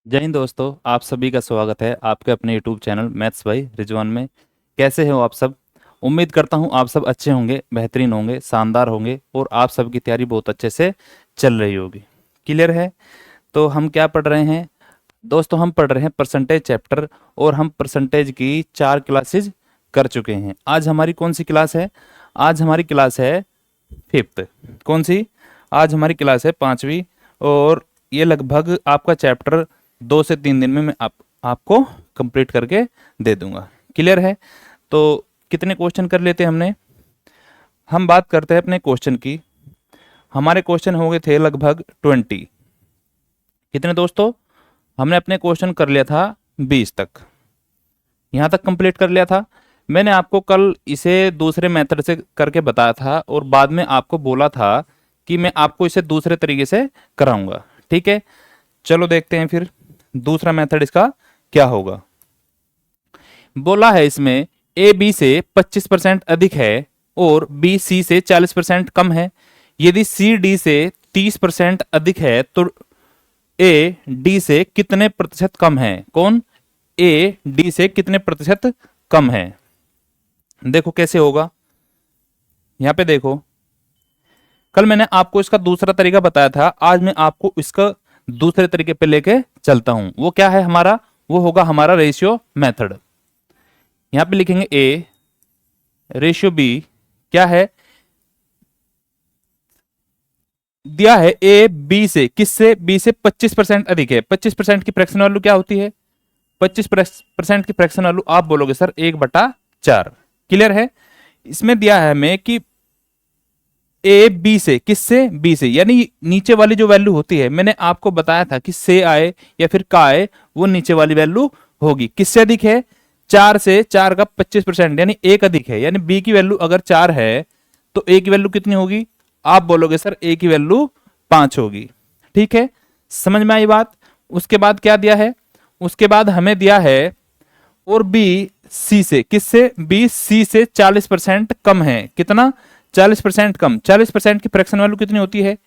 जय हिंद दोस्तों, आप सभी का स्वागत है आपके अपने YouTube channel maths by Rizwan में। कैसे हो आप सब? उम्मीद करता हूं आप सब अच्छे होंगे, बेहतरीन होंगे, शानदार होंगे और आप सबकी तैयारी बहुत अच्छे से चल रही होगी। क्लियर है? तो हम क्या पढ़ रहे हैं दोस्तों? हम पढ़ रहे हैं परसेंटेज चैप्टर और हम परसेंटेज की 4 क्लासेज कर चुके हैं। आज हमारी कौन सी क्लास है? आज हमारी क्लास है फिफ्थ। कौन सी? आज हमारी क्लास है 5वीं। और ये लगभग आपका चैप्टर 2 से 3 दिन में मैं आपको कंप्लीट करके दे दूंगा। क्लियर है? तो कितने क्वेश्चन कर लेते हैं हमने? हम बात करते हैं अपने क्वेश्चन की। हमारे क्वेश्चन हो गए थे लगभग 20। कितने दोस्तों? हमने अपने क्वेश्चन कर लिया था 20 तक, यहाँ तक कंप्लीट कर लिया था। मैंने आपको कल इसे दूसरे मेथड से करके बताया था और बाद में आपको बोला था कि मैं आपको इसे दूसरे तरीके से कराऊंगा। ठीक है, चलो देखते हैं फिर दूसरा मेथड इसका क्या होगा। बोला है इसमें ए बी से 25% अधिक है और बी सी से 40% कम है। यदि सी डी से 30% अधिक है तो ए डी से कितने प्रतिशत कम है? कौन? ए डी से कितने प्रतिशत कम है? देखो कैसे होगा। यहां पे देखो, कल मैंने आपको इसका दूसरा तरीका बताया था, आज मैं आपको इसका दूसरे तरीके पे लेके चलता हूं। वो क्या है हमारा? वो होगा हमारा रेशियो मेथड। यहां पे लिखेंगे ए, रेशियो बी क्या है? दिया है ए बी से, किससे? बी से 25% अधिक है। 25% की फ्रैक्शन वैल्यू क्या होती है? 25% की फ्रैक्शन वैल्यू आप बोलोगे सर 1/4। क्लियर है? इसमें दिया है हमें कि ए बी से, किससे? बी से, यानी नीचे वाली जो वैल्यू होती है, मैंने आपको बताया था कि से आए या फिर का आए, वो नीचे वाली वैल्यू होगी। किससे अधिक है? 4 से। 4 का 25% यानी 1 अधिक है, यानी बी की वैल्यू अगर 4 है तो ए की वैल्यू कितनी होगी? आप बोलोगे सर ए की वैल्यू 5 होगी। ठीक है, समझ में आई बात? उसके बाद क्या दिया है? उसके बाद हमें दिया है और बी सी से, किससे? बी सी से 40% कम है। कितना? 40% कम। 40% की फ्रैक्शन वैल्यू कितनी होती है?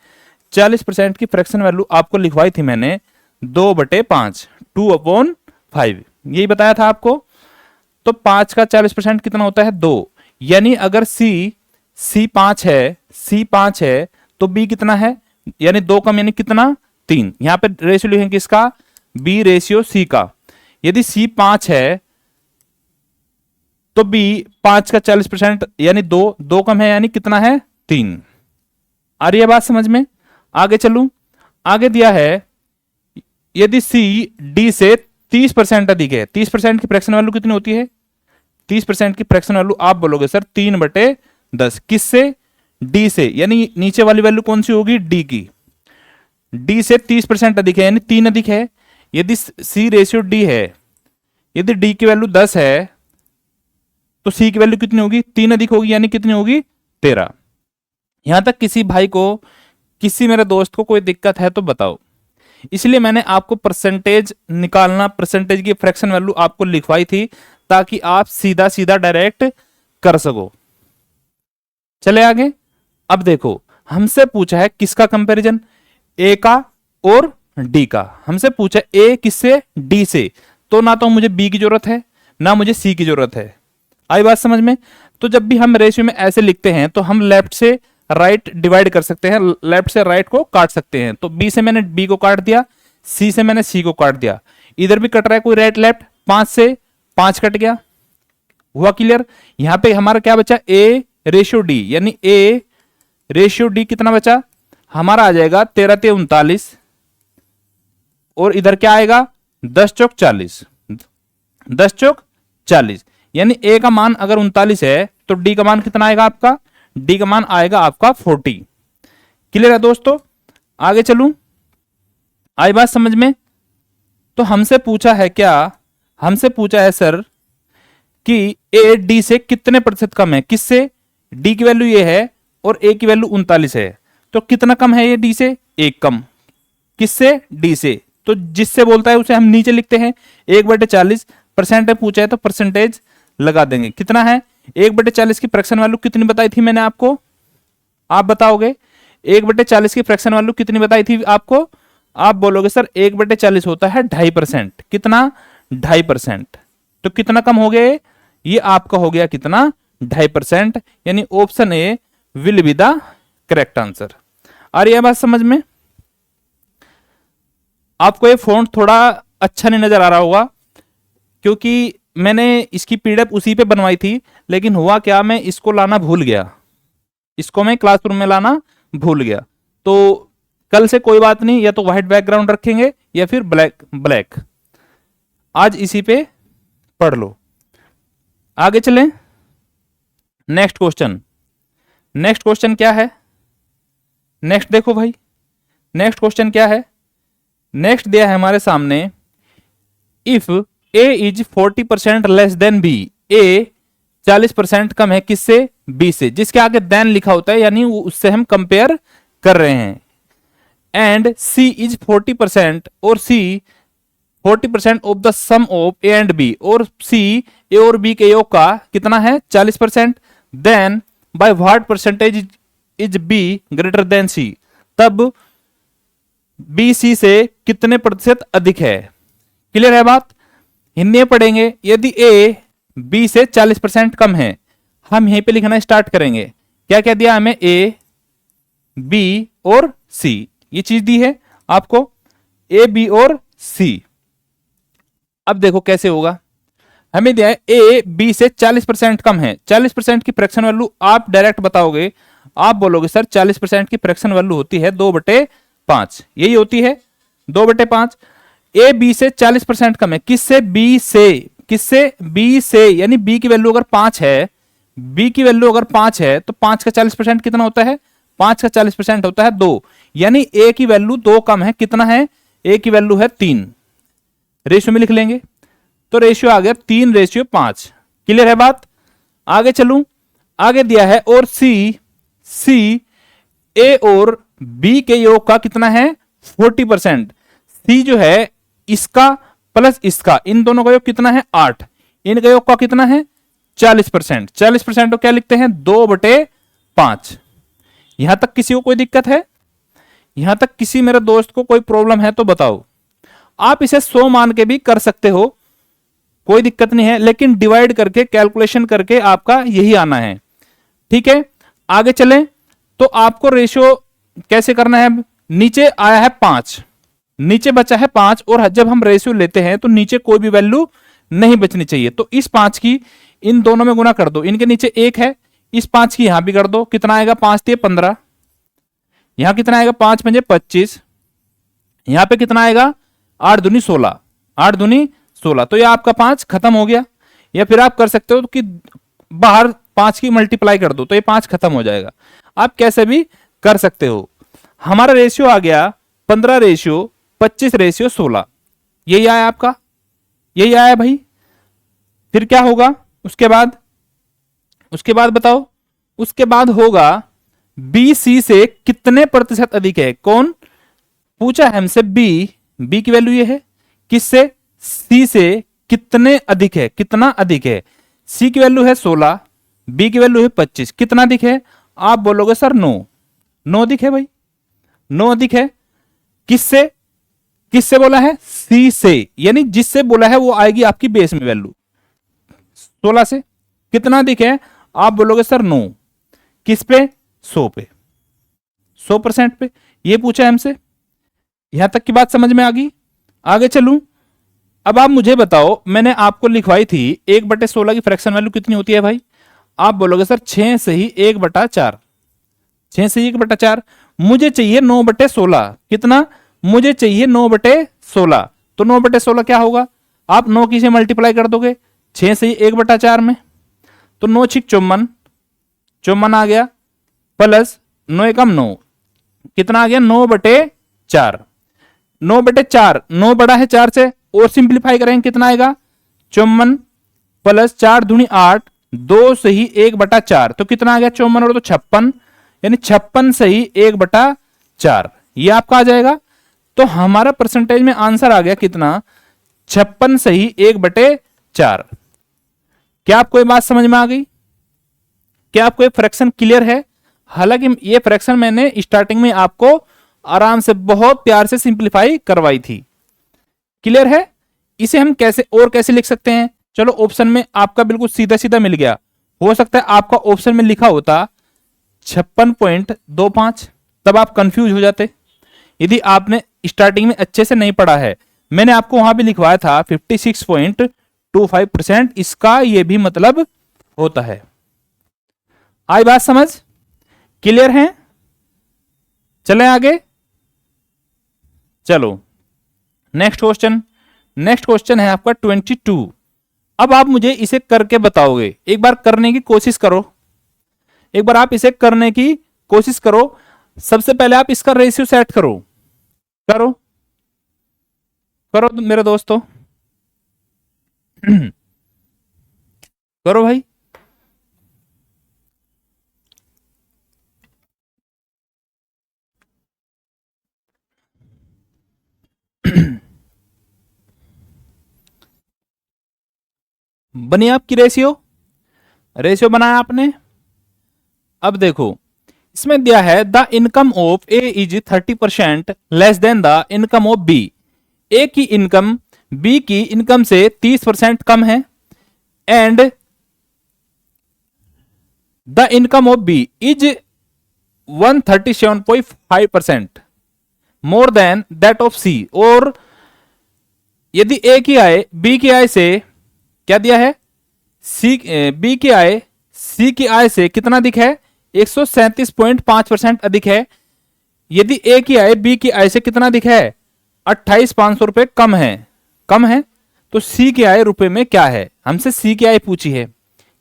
40% की फ्रैक्शन वैल्यू आपको लिखवाई थी मैंने 2/5, 2/5, यही बताया था आपको। तो 5 का 40% कितना होता है? 2। यानी अगर सी 5 है, सी 5 है तो बी कितना है? यानी 2 कम, यानी कितना? 3। यहां पे रेशियो लिखेंगे किसका? बी रेशियो सी का। यदि सी 5 है तो बी 5 का 40% यानी 2 कम है, यानी कितना है? 3। आ रही है बात समझ में? आगे चलूं। आगे दिया है यदि सी डी से 30% अधिक है। 30% की फ्रैक्शन वैल्यू कितनी होती है? 30% की फ्रैक्शन वैल्यू आप बोलोगे सर 3/10। किससे? डी से, यानी नीचे वाली वैल्यू कौन सी होगी? डी की। डी से 30% अधिक है यानी 3 अधिक है। यदि सी रेशियो डी है, यदि डी की वैल्यू 10 है तो सी की वैल्यू कितनी होगी? 3 अधिक होगी, यानी कितनी होगी? 13। यहां तक किसी भाई को, किसी मेरे दोस्त को कोई दिक्कत है तो बताओ। इसलिए मैंने आपको परसेंटेज निकालना, परसेंटेज की फ्रैक्शन वैल्यू आपको लिखवाई थी ताकि आप सीधा सीधा डायरेक्ट कर सको। चले आगे। अब देखो, हमसे पूछा है किसका कंपैरिजन? ए का और डी का। हमसे पूछा ए किससे? डी से। तो ना तो मुझे बी की जरूरत है ना मुझे सी की जरूरत है। आई बात समझ में? तो जब भी हम रेशियो में ऐसे लिखते हैं तो हम लेफ्ट से राइट डिवाइड कर सकते हैं, लेफ्ट से राइट को काट सकते हैं। तो बी से मैंने बी को काट दिया, सी से मैंने सी को काट दिया। इधर भी कट रहा है कोई राइट लेफ्ट, 5 से 5 कट गया। हुआ क्लियर? यहां पे हमारा क्या बचा? ए रेशियो डी, यानी ए रेशियो डी कितना बचा? हमारा आ जाएगा 13×3 = 39। और इधर क्या आएगा? 10×4 = 40। 10×4 = 40, यानी ए का मान अगर 39 है तो डी का मान कितना आएगा आपका? डी का मान आएगा आपका 40। क्लियर है दोस्तों? आगे चलूं। आई बात समझ में? तो हमसे पूछा है क्या? हमसे पूछा है सर कि ए डी से कितने प्रतिशत कम है। किससे? डी की वैल्यू ये है और ए की वैल्यू 39 है, तो कितना कम है ये डी से? 1 कम। किससे? डी से। तो जिससे बोलता है उसे हम नीचे लिखते हैं 1/40। परसेंटेज पूछा है तो परसेंटेज लगा देंगे। कितना है? 1/40 की फ्रैक्शन वैल्यू कितनी बताई थी मैंने आपको? आप बताओगे 1/40 की फ्रैक्शन वैल्यू कितनी बताई थी आपको? आप बोलोगे सर 1/40 होता है 2.5%। कितना? 2.5%। तो कितना कम हो गया? ये आपका हो गया कितना? 2.5%। यानी option A will be the correct answer. आ रही है बात समझ में? आपको ये फॉन्ट थोड़ा अच्छा नहीं नजर आ रहा होगा, क्योंकि मैंने इसकी पीडीएफ उसी पे बनवाई थी, लेकिन हुआ क्या, मैं इसको लाना भूल गया, इसको मैं क्लासरूम में लाना भूल गया। तो कल से कोई बात नहीं, या तो व्हाइट बैकग्राउंड रखेंगे या फिर ब्लैक। आज इसी पे पढ़ लो। आगे चलें। Next question. नेक्स्ट क्वेश्चन क्या है? नेक्स्ट देखो भाई, नेक्स्ट क्वेश्चन क्या है? नेक्स्ट दिया है हमारे सामने, if A is 40% less than B. A 40% कम है किससे? बी से। जिसके आगे देन लिखा होता है यानी उससे हम कंपेयर कर रहे हैं। एंड सी इज 40% और C 40% of the sum of A and B. और सी ए और बी के योग का कितना है? 40%। Then by what percentage is B greater than C. तब बी सी से कितने प्रतिशत अधिक है? क्लियर है बात? हिंदी में पढ़ेंगे। यदि ए बी से 40% कम है, हम यहीं पे लिखना स्टार्ट करेंगे। क्या क्या दिया हमें? ए बी और सी, ये चीज दी है आपको, ए बी और सी। अब देखो कैसे होगा। हमें दिया है ए बी से 40% कम है। 40% की फ्रैक्शन वैल्यू आप डायरेक्ट बताओगे, आप बोलोगे सर 40% की फ्रैक्शन वैल्यू होती है 2/5, यही होती है 2/5। ए बी से 40% कम है किससे? बी से। किससे? बी से। यानी बी की वैल्यू अगर 5 है, बी की वैल्यू अगर 5 है तो 5 का 40% कितना होता है? 5 का 40% होता है 2। यानी ए की वैल्यू 2 कम है। कितना है? ए की वैल्यू है 3। रेशियो में लिख लेंगे तो रेशियो आ गया 3/5। क्लियर है बात? आगे चलूं। आगे दिया है और सी ए और बी के योग का कितना है? 40%। सी जो है इसका प्लस इसका, इन दोनों का योग कितना है? 8। इनका योग का कितना है? 40%। 40% तो क्या लिखते हैं? 2/5। यहां तक किसी को कोई दिक्कत है? यहां तक किसी मेरे दोस्त को कोई प्रॉब्लम है तो बताओ। आप इसे 100 मान के भी कर सकते हो, कोई दिक्कत नहीं है, लेकिन डिवाइड करके कैलकुलेशन करके आपका यही आना है। ठीक है, आगे चलें। तो आपको रेशियो कैसे करना है? नीचे आया है 5, नीचे बचा है 5, और जब हम रेशियो लेते हैं तो नीचे कोई भी वैल्यू नहीं बचनी चाहिए। तो इस 5 की इन दोनों में गुना कर दो। इनके नीचे 1 है, इस 5 की यहां भी कर दो। कितना आएगा? 5 × 15। यहां कितना आएगा? 5 × 5 = 25। यहां पे कितना आएगा? 8 दूनी 16। 8 दूनी 16। तो ये आपका 5 खत्म हो गया। या फिर आप कर सकते हो कि बाहर 5 की मल्टीप्लाई कर दो तो ये 5 खत्म हो जाएगा। आप कैसे भी कर सकते हो। हमारा रेशियो आ गया 15/25/16। यही आया आपका, यही आया भाई। फिर क्या होगा उसके बाद? उसके बाद बताओ। उसके बाद होगा बी सी से कितने प्रतिशत अधिक है? कौन पूछा है हमसे? बी की वैल्यू ये है। किससे? सी से कितने अधिक है? कितना अधिक है? सी की वैल्यू है 16, बी की वैल्यू है 25। कितना अधिक है? आप बोलोगे सर 9। 9 अधिक है भाई, 9 अधिक है। किससे? किससे बोला है? सी से। यानी जिससे बोला है वो आएगी आपकी बेस में वैल्यू 16 से। कितना अधिक है? आप बोलोगे सर 9। किस पे? 100 पे, 100% पे। ये पूछा है हमसे। यहां तक की बात समझ में आ गई? आगे चलूं। अब आप मुझे बताओ, मैंने आपको लिखवाई थी 1/16 की फ्रैक्शन वैल्यू कितनी होती है भाई? आप बोलोगे सर 6 से ही 1/4। 6 से ही 1/4। मुझे चाहिए 9/16। कितना? मुझे चाहिए 9/16। तो 9/16 क्या होगा? आप 9 की से मल्टीप्लाई कर दोगे 6 से ही 1/4 में, तो 9 × 6 = 54। 54 आ गया, प्लस 9 × 9 कितना आ गया? 9/4। 9/4, 9 बड़ा है 4 से, और सिंप्लीफाई करेंगे कितना आएगा? 54 प्लस 4 दूनी 8, 2 से ही 1/4। तो कितना आ गया? 54 और तो 56, यानी 56 से ही 1/4। ये आपका आ जाएगा। तो हमारा परसेंटेज में आंसर आ गया कितना? 56 से ही 1/4। क्या आपको ये बात समझ में आ गई? क्या आपको ये फ्रैक्शन क्लियर है? हालांकि ये फ्रैक्शन मैंने स्टार्टिंग में आपको आराम से बहुत प्यार से सिंप्लीफाई करवाई थी। क्लियर है? इसे हम कैसे लिख सकते हैं? चलो ऑप्शन में आपका बिल्कुल सीधा सीधा मिल गया। हो सकता है आपका ऑप्शन में लिखा होता 56.25, तब आप कंफ्यूज हो जाते। यदि आपने स्टार्टिंग में अच्छे से नहीं पढ़ा है, मैंने आपको वहां भी लिखवाया था 56.25%, इसका यह भी मतलब होता है। आई बात समझ? क्लियर है? चलें आगे। चलो नेक्स्ट क्वेश्चन है आपका 22। अब आप मुझे इसे करके बताओगे। एक बार करने की कोशिश करो, एक बार आप इसे करने की कोशिश करो। सबसे पहले आप इसका रेशियो सेट करो करो करो मेरे दोस्तों। करो भाई। बनी आपकी रेशियो बनाया आपने। अब देखो इसमें दिया है the income of A is 30% less than the income of B. A की इनकम बी की इनकम से 30% कम है, and the income of B is 137.5% more than that of C. और यदि ए की आय बी की आय से क्या दिया है, बी की आय सी की आय से कितना अधिक है, 137.5% अधिक है। यदि ए की आय बी की आय से कितना अधिक है, 28,500 रुपए कम है, तो सी की आय रुपए में क्या है, हमसे सी की आय पूछी है।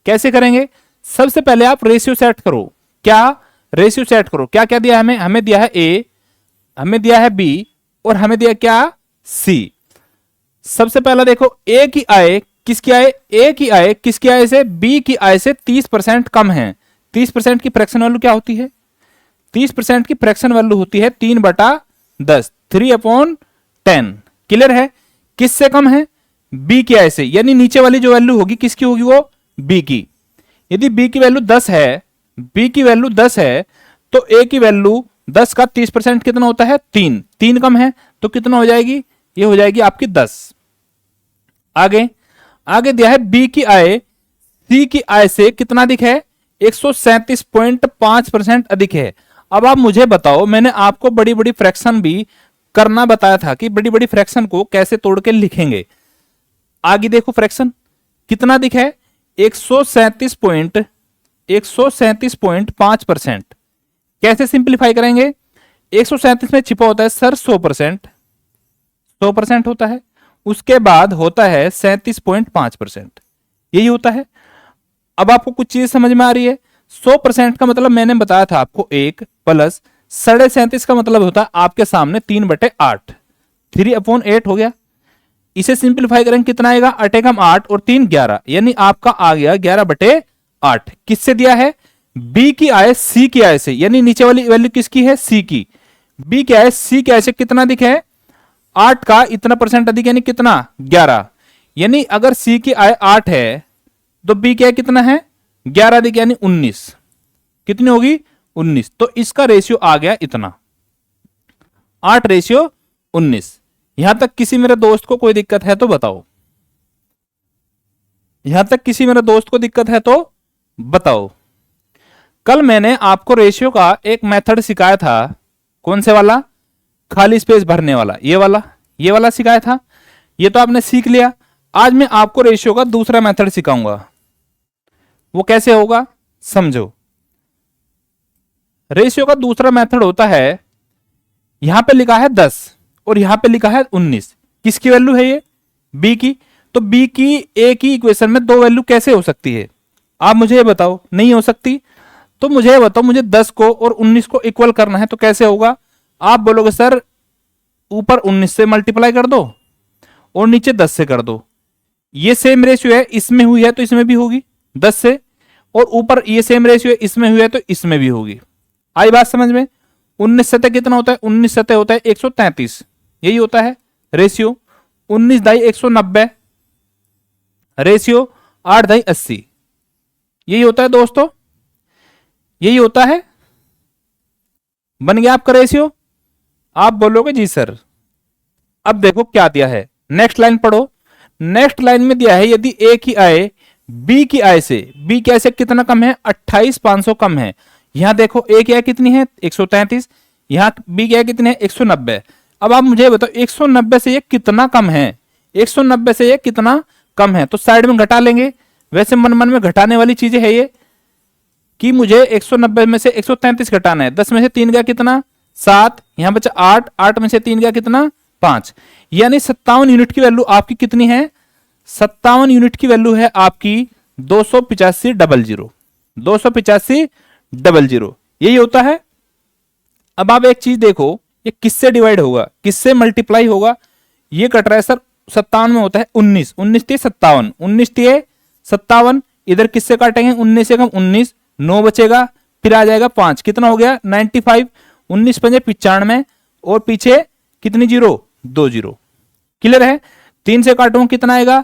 कैसे करेंगे? सबसे पहले आप रेशियो सेट करो। क्या रेशियो सेट करो? क्या क्या दिया हमें दिया है ए, हमें दिया है बी, और हमें दिया क्या, सी। सबसे पहला देखो ए की आय किसकी आय, ए की आय किसकी आय से, बी की आय से 30% कम है। 30% की फ्रैक्शन वैल्यू क्या होती है? 30% की फ्रैक्शन वैल्यू होती है 3/10, 3/10। क्लियर है? किससे कम है? बी की आय से, यानी नीचे वाली जो वैल्यू होगी किसकी होगी, वो बी की। यदि बी की वैल्यू 10 है, बी की वैल्यू 10 है, तो ए की वैल्यू 10 का 30% कितना होता है, 3 कम है, तो कितना हो जाएगी, ये हो जाएगी आपकी 10। आगे दिया है बी की आय सी की आय से कितना अधिक है, 137.5% अधिक है। अब आप मुझे बताओ, मैंने आपको बड़ी बड़ी फ्रैक्शन भी करना बताया था कि बड़ी बड़ी फ्रैक्शन को कैसे तोड़ के लिखेंगे। आगे देखो फ्रैक्शन कितना अधिक है, 137.5%। कैसे सिंप्लीफाई करेंगे? 137 में छिपा होता है सर 100% होता है, उसके बाद होता है 37.5%, यही होता है। अब आपको कुछ चीज समझ में आ रही है? 100% का मतलब मैंने बताया था आपको 1 प्लस 37.5 का मतलब होता है आपके सामने 3/8, 3/8 हो गया। इसे सिंप्लीफाई करेंगे कितना आएगा, 8 एकम 8 और 3 11, यानी आपका आ गया 11/8। किससे दिया है? बी की आय सी की आय से, यानी नीचे वाली वैल्यू किसकी है, सी की। बी की आय सी की आय से कितना अधिक है, 8 का इतना परसेंट अधिक, यानी कितना, 11। यानी अगर सी की आय 8 है तो बी की आय कितना है, 11 अधिक यानी 19। कितनी होगी, 19। तो इसका रेशियो आ गया इतना, 8:19। यहां तक किसी मेरे दोस्त को कोई दिक्कत है तो बताओ, यहां तक किसी मेरे दोस्त को दिक्कत है तो बताओ। कल मैंने आपको रेशियो का एक मेथड सिखाया था, कौन से वाला, खाली स्पेस भरने वाला, ये वाला सिखाया था, ये तो आपने सीख लिया। आज मैं आपको रेशियो का दूसरा मेथड सिखाऊंगा। वो कैसे होगा समझो। रेशियो का दूसरा मेथड होता है, यहां पे लिखा है 10 और यहां पे लिखा है 19। किसकी वैल्यू है ये, बी की। तो बी की ए की इक्वेशन में दो वैल्यू कैसे हो सकती है, आप मुझे ये बताओ। नहीं हो सकती। तो मुझे ये बताओ, मुझे 10 को और 19 को इक्वल करना है तो कैसे होगा। आप बोलोगे सर ऊपर 19 से मल्टीप्लाई कर दो और नीचे 10 से कर दो। ये सेम रेशियो है, इसमें हुई है तो इसमें भी होगी 10 से, और ऊपर ये सेम रेशियो है, इसमें हुई है तो इसमें भी होगी। आई बात समझ में। 19 सतह कितना होता है, 19 सतह होता है 133, यही होता है रेशियो। 19 दाई 190, रेशियो 8 दाई 80, यही होता है दोस्तों, यही होता है। बन गया आपका रेशियो। आप बोलोगे जी सर। अब देखो क्या दिया है, नेक्स्ट लाइन पढ़ो। नेक्स्ट लाइन में दिया है यदि ए की आय बी की आय से, बी की आय से कितना कम है, 28,500 कम है। यहां देखो ए की आय कितनी है, 133, यहां बी की आय कितनी है, 190। अब आप मुझे बताओ 190 से ये कितना कम है, 190 से ये कितना कम है, तो साइड में घटा लेंगे। वैसे मन मन में घटाने वाली चीजें है ये कि मुझे 190 में से 133 घटाना है, 10 में से 3 गया कितना, 7, यहां बचा 8, 8 में से 3 गया कितना, 5, यानी 57 यूनिट की वैल्यू आपकी कितनी है, 57 यूनिट की वैल्यू है आपकी 285,000, 285,000 यही होता है। अब आप एक चीज देखो, ये किससे डिवाइड होगा, किससे मल्टीप्लाई होगा, ये कट रहा है सर 57 में होता है 19, 19 × 57, 19 × 57, इधर किससे काटेंगे, 19 से कम 19, 9 बचेगा, फिर आ जाएगा 5, कितना हो गया 95, 19 × 5 = 95, और पीछे कितनी जीरो, 2 जीरो। क्लियर है। 3 से काटूंगा कितना आएगा,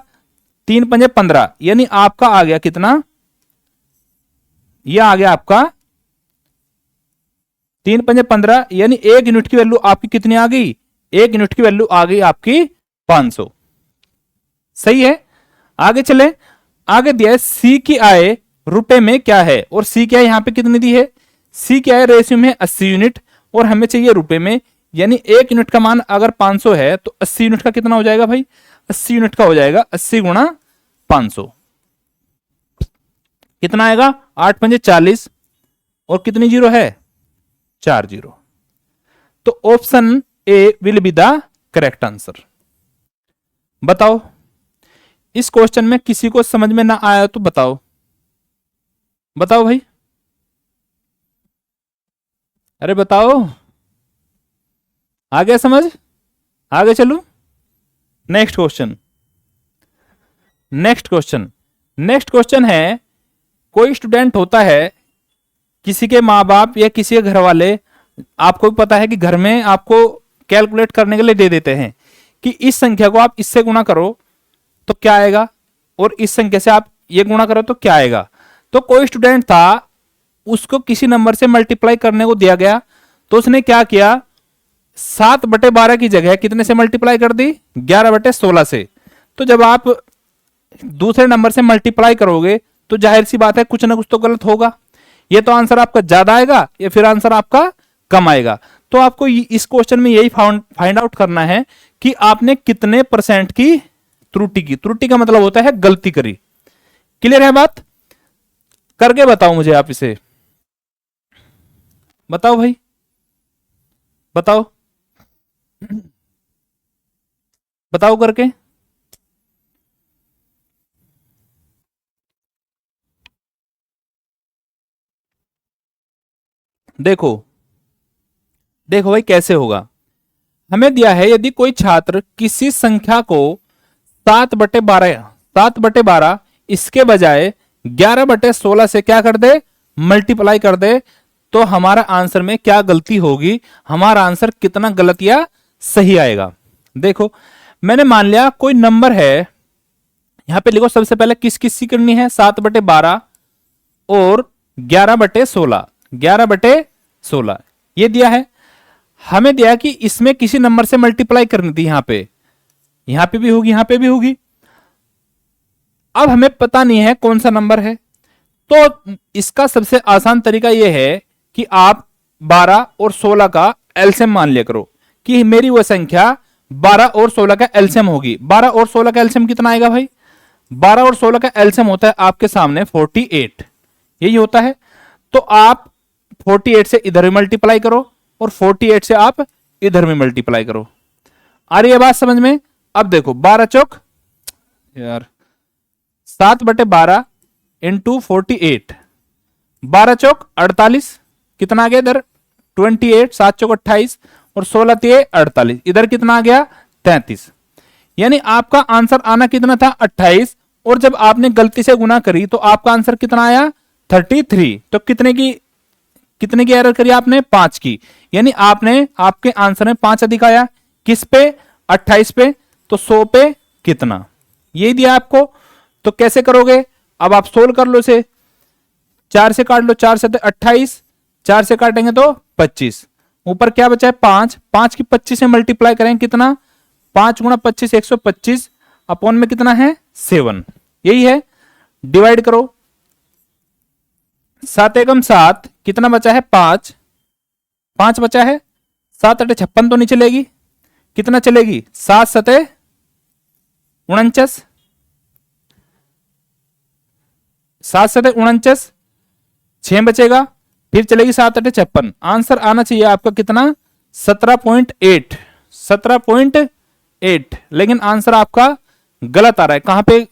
3 × 5 = 15, यानी आपका आ गया कितना, यह आ गया आपका 3 × 5 = 15, यानी 1 यूनिट की वैल्यू आपकी कितनी आ गई, 1 यूनिट की वैल्यू आ गई आपकी 500। सही है। आगे चले, आगे दिया है सी की आय रुपए में क्या है, और सी की आय यहां पे कितनी दी है, सी की आय रेशियो में 80 यूनिट और हमें चाहिए रुपए में, यानी 1 यूनिट का मान अगर 500 है तो 80 यूनिट का कितना हो जाएगा भाई, 80 यूनिट का हो जाएगा 80 × 500, कितना आएगा, 8 × 5 = 40, और कितनी जीरो है, 4 जीरो। तो option A will be the correct answer. बताओ इस क्वेश्चन में किसी को समझ में ना आया तो बताओ, बताओ भाई, अरे बताओ, आ गया समझ, आगे चलू। Next question, next question, next question है, कोई स्टूडेंट होता है, किसी के माँ बाप या किसी के घर वाले, आपको भी पता है कि घर में आपको कैलकुलेट करने के लिए दे देते हैं कि इस संख्या को आप इससे गुणा करो तो क्या आएगा, और इस संख्या से आप ये गुणा करो तो क्या आएगा। तो कोई स्टूडेंट था, उसको किसी नंबर से मल्टीप्लाई करने को दिया गया, तो उसने क्या किया, 7/12 की जगह कितने से मल्टीप्लाई कर दी, 11/16 से। तो जब आप दूसरे नंबर से मल्टीप्लाई करोगे तो जाहिर सी बात है कुछ ना कुछ तो गलत होगा, ये तो आंसर आपका ज्यादा आएगा या फिर आंसर आपका कम आएगा। तो आपको इस क्वेश्चन में यही फाइंड आउट करना है कि आपने कितने % की त्रुटि की, त्रुटि का मतलब होता है गलती करी। क्लियर है बात, करके बताओ मुझे आप इसे, बताओ भाई, बताओ, बताओ करके। देखो देखो भाई कैसे होगा, हमें दिया है यदि कोई छात्र किसी संख्या को 7/12 इसके बजाय 11/16 से क्या कर दे, मल्टीप्लाई कर दे, तो हमारा आंसर में क्या गलती होगी, हमारा आंसर कितना गलत या सही आएगा। देखो मैंने मान लिया कोई नंबर है, यहां पे लिखो सबसे पहले किस किस की करनी है, 7/12 और 11/16, 11/16 ये दिया है। हमें दिया कि इसमें किसी नंबर से मल्टीप्लाई करनी थी, यहां पे भी होगी, यहां पे भी होगी। अब हमें पता नहीं है कौन सा नंबर है, तो इसका सबसे आसान तरीका यह है कि आप 12 और 16 का एलसीएम मान लिया करो कि मेरी वह संख्या 12 और 16 का एलसीएम होगी। 12 और 16 का एलसीएम कितना आएगा भाई, 12 और 16 का एलसीएम होता है आपके सामने 48, यही होता है। तो आप 48 से इधर भी मल्टीप्लाई करो और 48 से आप इधर में मल्टीप्लाई करो। आ रही है बात समझ में। अब देखो 12 चौक यार 7/12 इंटू 48, 12 चौक 48, कितना आ गया इधर 28, 7 चौक 28 और 16 तिये 48, इधर कितना आ गया 33। यानी आपका आंसर आना कितना था 28, और जब आपने गलती से गुना करी तो आपका आंसर कितना आया 33। तो कितने की एरर करी आपने, 5 की, यानी आपने आपके आंसर में 5 अधिक आया, किस पे 28 पे, तो 100 पे कितना, यही दिया आपको। तो कैसे करोगे, अब आप सोल्व कर लो इसे, 4 से काट लो, 4 से 28, 4 से काटेंगे तो 25, ऊपर क्या बचा है 5, 5 की 25 से मल्टीप्लाई करें कितना, 5 गुणा 25 125, अपॉन में कितना है 7, यही है। डिवाइड करो, 7 एकम 7, कितना बचा है 5, 5 बचा है, 7 अटे 56 तो नहीं चलेगी, कितना चलेगी 7 सते 49, 7 सते 49, 6 बचेगा, फिर चलेगी 7 अटे 56, आंसर आना चाहिए आपका कितना 17.8, 17.8, लेकिन आंसर आपका गलत आ रहा है। कहां पे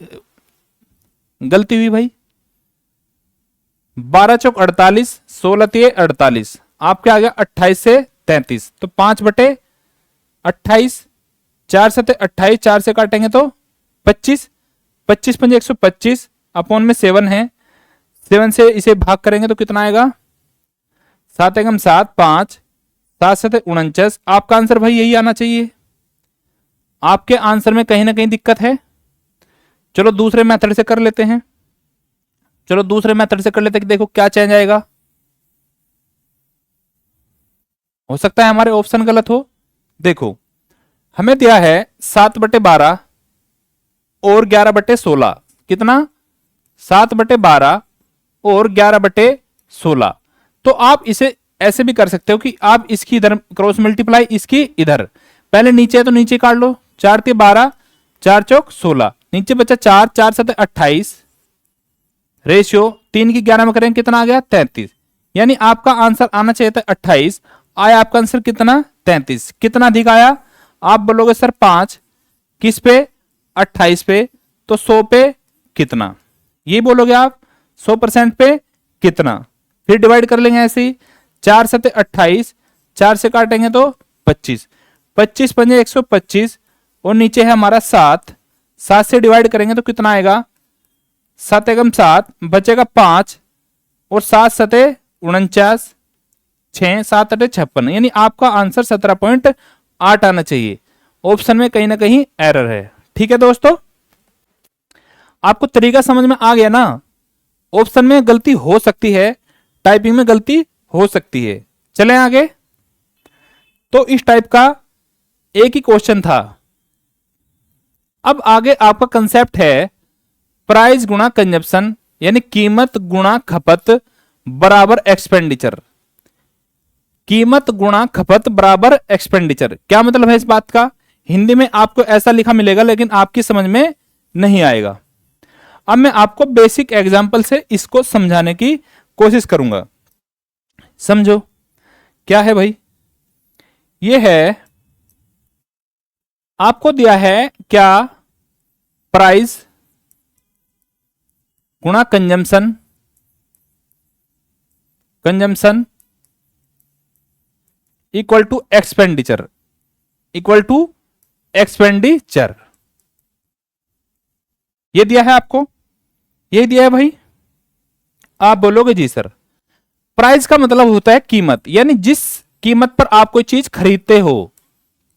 गलती हुई भाई, 12 चौक 48, 16 तिये 48, आपके आ गया 28 से 33, तो 5 बटे 28, 4 से 28, 4 से काटेंगे तो 25, 25 पंजे 125, अपॉन में 7 है, 7 से इसे भाग करेंगे तो कितना आएगा 7 एकम 7, 5, 7 से 49, आपका आंसर भाई यही आना चाहिए। आपके आंसर में कहीं ना कहीं दिक्कत है। चलो दूसरे मेथड से कर लेते हैं, चलो दूसरे मेथड से कर लेते हैं कि देखो क्या चेंज आएगा। हो सकता है हमारे ऑप्शन गलत हो। देखो हमें दिया है 7 बटे 12 और 11 बटे 16, कितना 7 बटे 12 और 11 बटे 16, तो आप इसे ऐसे भी कर सकते हो कि आप इसकी इधर क्रॉस मल्टीप्लाई, इसकी इधर, पहले नीचे है तो नीचे काट लो, 4 ते 12, 4 चौक 16, नीचे बचा 4, 4 सते 28, रेशियो 3 की 11 में करेंगे कितना आ गया 33, यानी आपका आंसर आना चाहिए था 28, आया आपका आंसर कितना 33, कितना अधिक आया, आप बोलोगे सर 5 किस पे 28 पे, तो 100 पे कितना, ये बोलोगे आप 100% पे कितना, फिर डिवाइड कर लेंगे ऐसे ही, 4 सते 28, 4 से काटेंगे तो 25, 25 पंजे 125, और नीचे है हमारा 7, 7 से डिवाइड करेंगे तो कितना आएगा 7 एकम 7, बचेगा 5, और 7 सते 49, 6 7 अटे 56, यानी आपका आंसर 17.8 आना चाहिए। ऑप्शन में कहीं ना कहीं एरर है। ठीक है दोस्तों, आपको तरीका समझ में आ गया ना, ऑप्शन में गलती हो सकती है, टाइपिंग में गलती हो सकती है। चलें आगे। तो इस टाइप का एक ही क्वेश्चन था। अब आगे आपका कंसेप्ट है प्राइस गुणा कंजप्शन, यानी कीमत गुणा खपत बराबर एक्सपेंडिचर, कीमत गुणा खपत बराबर एक्सपेंडिचर। क्या मतलब है इस बात का, हिंदी में आपको ऐसा लिखा मिलेगा लेकिन आपकी समझ में नहीं आएगा। अब मैं आपको बेसिक एग्जांपल से इसको समझाने की कोशिश करूंगा। समझो क्या है भाई, ये है आपको दिया है क्या, प्राइस गुणा consumption, consumption equal to expenditure, equal to expenditure, ये दिया है आपको, ये दिया है भाई। आप बोलोगे जी सर, प्राइस का मतलब होता है कीमत, यानी जिस कीमत पर आप कोई चीज खरीदते हो,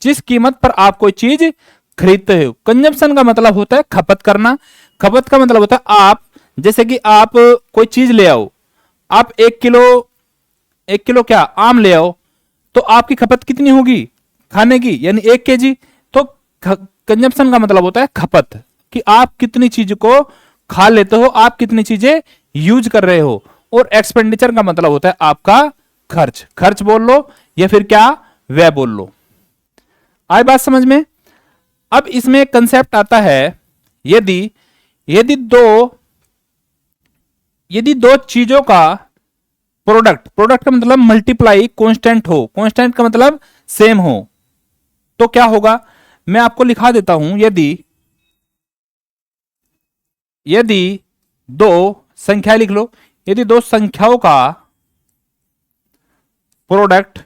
जिस कीमत पर आप कोई चीज खरीदते हो। कंजम्पशन का मतलब होता है खपत करना, खपत का मतलब होता है आप, जैसे कि आप कोई चीज ले आओ, आप 1 किलो क्या आम ले आओ, तो आपकी खपत कितनी होगी खाने की, यानी 1 केजी। तो कंजम्पशन का मतलब होता है खपत, कि आप कितनी चीज को खा लेते हो, आप कितनी चीजें यूज कर रहे हो। और एक्सपेंडिचर का मतलब होता है आपका खर्च, खर्च बोल लो या फिर क्या व्यय बोल लो। आए बात समझ में। अब इसमें एक कंसेप्ट आता है, यदि यदि दो चीजों का प्रोडक्ट, प्रोडक्ट का मतलब मल्टीप्लाई कांस्टेंट हो, कांस्टेंट का मतलब सेम हो, तो क्या होगा, मैं आपको लिखा देता हूं। यदि दो संख्या लिख लो, यदि दो संख्याओं का प्रोडक्ट,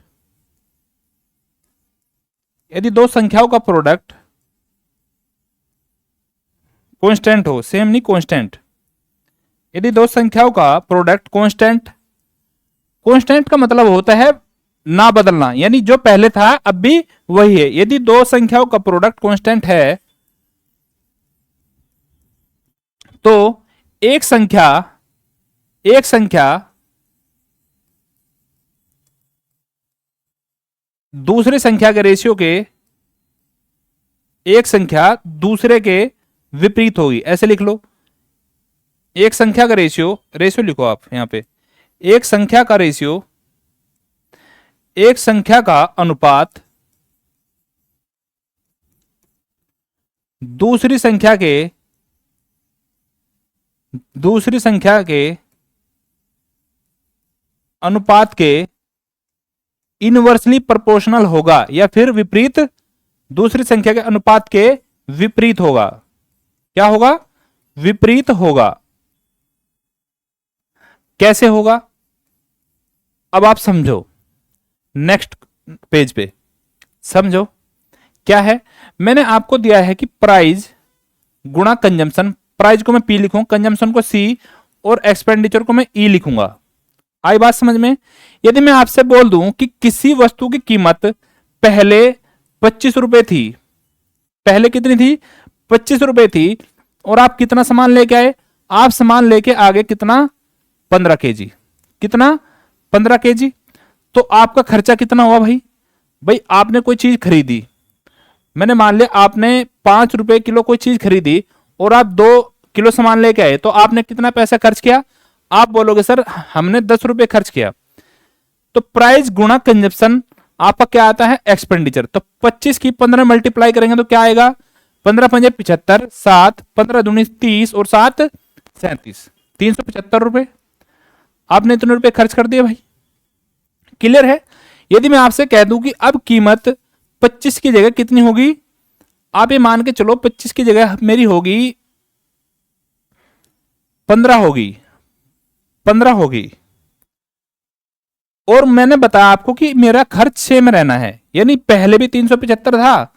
यदि दो संख्याओं का प्रोडक्ट कांस्टेंट हो, सेम नहीं कांस्टेंट, यदि दो संख्याओं का प्रोडक्ट कांस्टेंट, कांस्टेंट का मतलब होता है ना बदलना, यानी जो पहले था अब भी वही है। यदि दो संख्याओं का प्रोडक्ट कांस्टेंट है तो एक संख्या दूसरी संख्या के रेशियो के एक संख्या दूसरे के विपरीत होगी, ऐसे लिख लो। एक संख्या का रेशियो, रेशियो लिखो आप यहां पे, एक संख्या का रेशियो, एक संख्या का अनुपात दूसरी संख्या के अनुपात के इनवर्सली प्रोपोर्शनल होगा, या फिर विपरीत, दूसरी संख्या के अनुपात के विपरीत होगा। क्या होगा? विपरीत होगा। कैसे होगा? अब आप समझो, नेक्स्ट पेज पे समझो क्या है। मैंने आपको दिया है कि प्राइस गुणा कंजम्पशन, प्राइस को मैं पी लिखूं, कंजम्पशन को सी, और एक्सपेंडिचर को मैं ई लिखूंगा। आई बात समझ में? यदि मैं आपसे बोल दूं कि किसी वस्तु की कीमत पहले 25 रुपए थी, पहले कितनी थी? 25 रुपए थी, और आप कितना सामान लेके आए? आप सामान लेके आगे कितना? 15 केजी। कितना? 15 केजी। तो आपका खर्चा कितना हुआ भाई? भाई आपने कोई चीज खरीदी, मैंने मान लिया आपने 5 रुपए किलो कोई चीज खरीदी, और आप 2 किलो सामान लेके आए, तो आपने कितना पैसा खर्च किया? आप बोलोगे सर हमने 10 रुपए खर्च किया। तो प्राइस गुणा कंजप्शन आपका क्या आता है? एक्सपेंडिचर। तो 25 की 15 मल्टीप्लाई करेंगे तो क्या आएगा? 15 पंजे 75, 7 15 दूनी 30, और 7 37, 375 रुपए आपने इतने रुपए खर्च कर दिए भाई। क्लियर है? यदि मैं आपसे कह दूं कि अब कीमत 25 की जगह कितनी होगी, आप ये मान के चलो 25 की जगह मेरी होगी 15 होगी, 15 होगी, और मैंने बताया आपको कि मेरा खर्च सेम रहना है, यानी पहले भी 375 था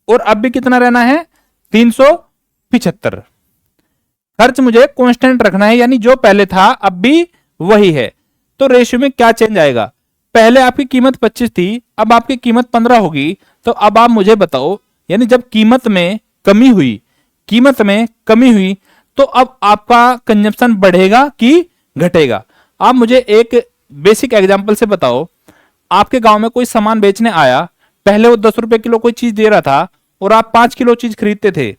और अब भी कितना रहना है? 375। खर्च मुझे कांस्टेंट रखना है, यानी जो पहले था अब भी वही है। तो रेशियो में क्या चेंज आएगा? पहले आपकी कीमत 25 थी, अब आपकी कीमत 15 होगी। तो अब आप मुझे बताओ, यानी जब कीमत में कमी हुई, कीमत में कमी हुई, तो अब आपका कंजप्शन बढ़ेगा कि घटेगा? आप मुझे एक बेसिक एग्जांपल से बताओ। आपके गांव में कोई सामान बेचने आया, पहले वो 10 रुपए किलो कोई चीज दे रहा था, और आप 5 किलो चीज खरीदते थे।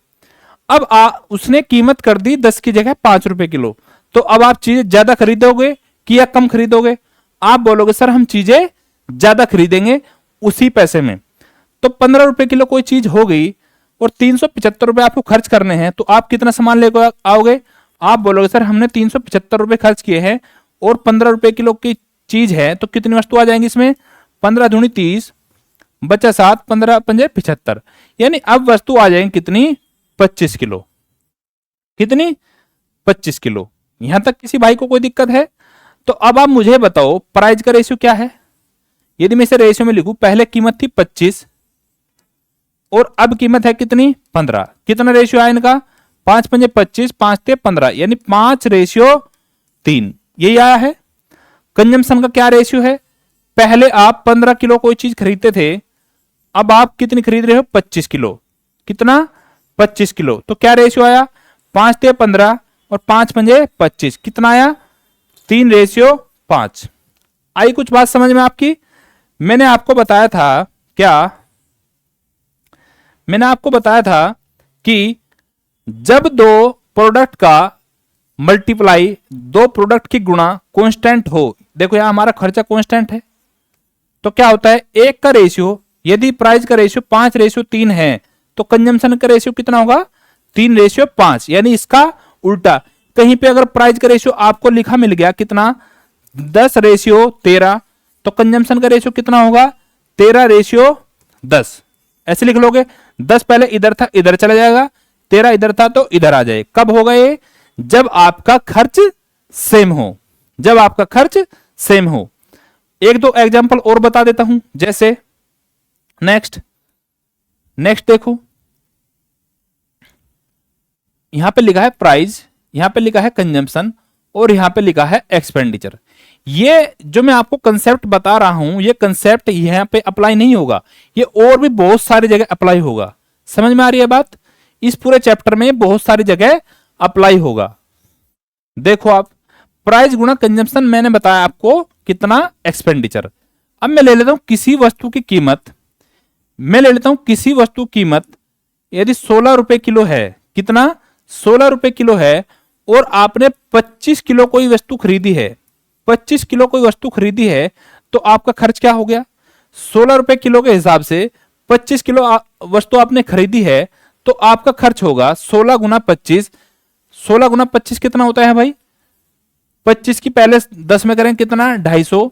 अब उसने कीमत कर दी 10 की जगह 5 रुपए किलो। तो अब आप चीजें ज्यादा खरीदोगे कि या कम खरीदोगे? आप बोलोगे सर हम चीजें ज्यादा खरीदेंगे उसी पैसे में। तो 15 रुपए किलो कोई चीज हो गई, और 375 रुपए आपको खर्च करने हैं, तो आप कितना सामान लेकर आओगे? आप बोलोगे सर हमने 375 रुपए खर्च किए हैं, और 15 रुपए किलो की चीज है, तो कितनी वस्तु आ जाएंगी इसमें? 15 दूनी 30, बचा 7, 15 पंजे 75, यानी अब वस्तु आ जाएंगी कितनी? 25 किलो। कितनी? 25 किलो। यहां तक किसी भाई को कोई दिक्कत है? तो अब आप मुझे बताओ प्राइस का रेशियो क्या है। यदि मैं इसे रेशियो में लिखूं, पहले कीमत थी 25 और अब कीमत है कितनी? 15। कितना रेशियो आया इनका? 5 पंजे 25, 5 ते 15, यानी 5:3 यही आया है। कंजम्पशन का क्या रेशियो है? पहले आप 15 किलो कोई चीज खरीदते थे, अब आप कितनी खरीद रहे हो? 25 किलो। कितना? 25 किलो। तो क्या रेशियो आया? 5 ते 15 और 5 पंजे 25, कितना आया? 3:5। आई कुछ बात समझ में आपकी? मैंने आपको बताया था क्या? मैंने आपको बताया था कि जब दो प्रोडक्ट का मल्टीप्लाई, दो प्रोडक्ट की गुणा कांस्टेंट हो, देखो यहां हमारा खर्चा कांस्टेंट है, तो क्या होता है? एक का रेशियो, यदि प्राइस का रेशियो 5:3 है, तो कंजम्पशन का रेशियो कितना होगा? 3:5, यानी इसका उल्टा। कहीं पे अगर प्राइस का रेशियो आपको लिखा मिल गया कितना? 10:13, तो कंजम्पशन का रेशियो कितना होगा? 13:10। ऐसे लिख लोगे। 10 पहले इधर था, इधर चला जाएगा, 13 इधर था तो इधर आ जाए। कब होगा ये? जब आपका खर्च सेम हो, जब आपका खर्च सेम हो। एक दो एग्जांपल और बता देता हूं, जैसे नेक्स्ट देखो, यहां पे लिखा है प्राइस, यहां पे लिखा है कंजम्पशन, और यहां पे लिखा है एक्सपेंडिचर। ये जो मैं आपको कंसेप्ट बता रहा हूं, ये कंसेप्ट यहां पे अप्लाई नहीं होगा, ये और भी बहुत सारी जगह अप्लाई होगा। समझ में आ रही है बात? इस पूरे चैप्टर में बहुत सारी जगह अप्लाई होगा। देखो आप, प्राइस गुणा कंजम्पशन मैंने बताया आपको कितना? एक्सपेंडिचर। अब मैं ले लेता हूं किसी वस्तु की कीमत, मैं ले लेता हूं किसी वस्तु की कीमत यदि 16 रुपए किलो है, कितना 16 रुपए किलो है, और आपने 25 किलो कोई वस्तु खरीदी है, 25 किलो कोई वस्तु खरीदी है, तो आपका खर्च क्या हो गया? 16 रुपए किलो के हिसाब से 25 किलो वस्तु आपने खरीदी है, तो आपका खर्च होगा 16 गुना 25। 16 गुना 25 कितना होता है भाई? 25 की पहले 10 में करें कितना 250,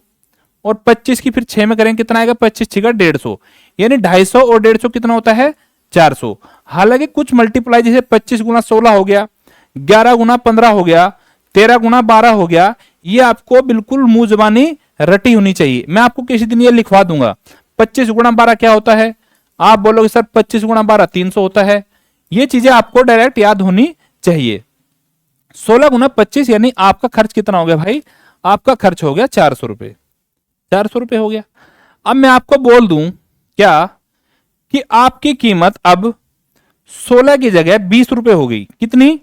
और 25 की फिर 6 में करें कितना आएगा? 25 6 का 150, यानी 250 और 150 कितना होता है? 400। हालांकि कुछ मल्टीप्लाई जैसे 25 गुना 16 हो गया, 11 गुना 15 हो गया, 13 गुना 12 हो गया, ये आपको बिल्कुल मुंह जबानी रटी होनी चाहिए। मैं आपको किसी दिन ये लिखवा दूंगा 25 गुना 12 क्या होता है, आप बोलोगे सर 25 गुना 12 300 होता है। ये चीजें आपको डायरेक्ट याद होनी चाहिए। 16 गुना 25 यानी आपका खर्च कितना हो गया भाई? आपका खर्च हो गया 400 रुपए, 400 रुपए हो गया। अब मैं आपको बोल दूं क्या कि आपकी कीमत अब 16 की जगह 20 रुपए हो गई। कितनी?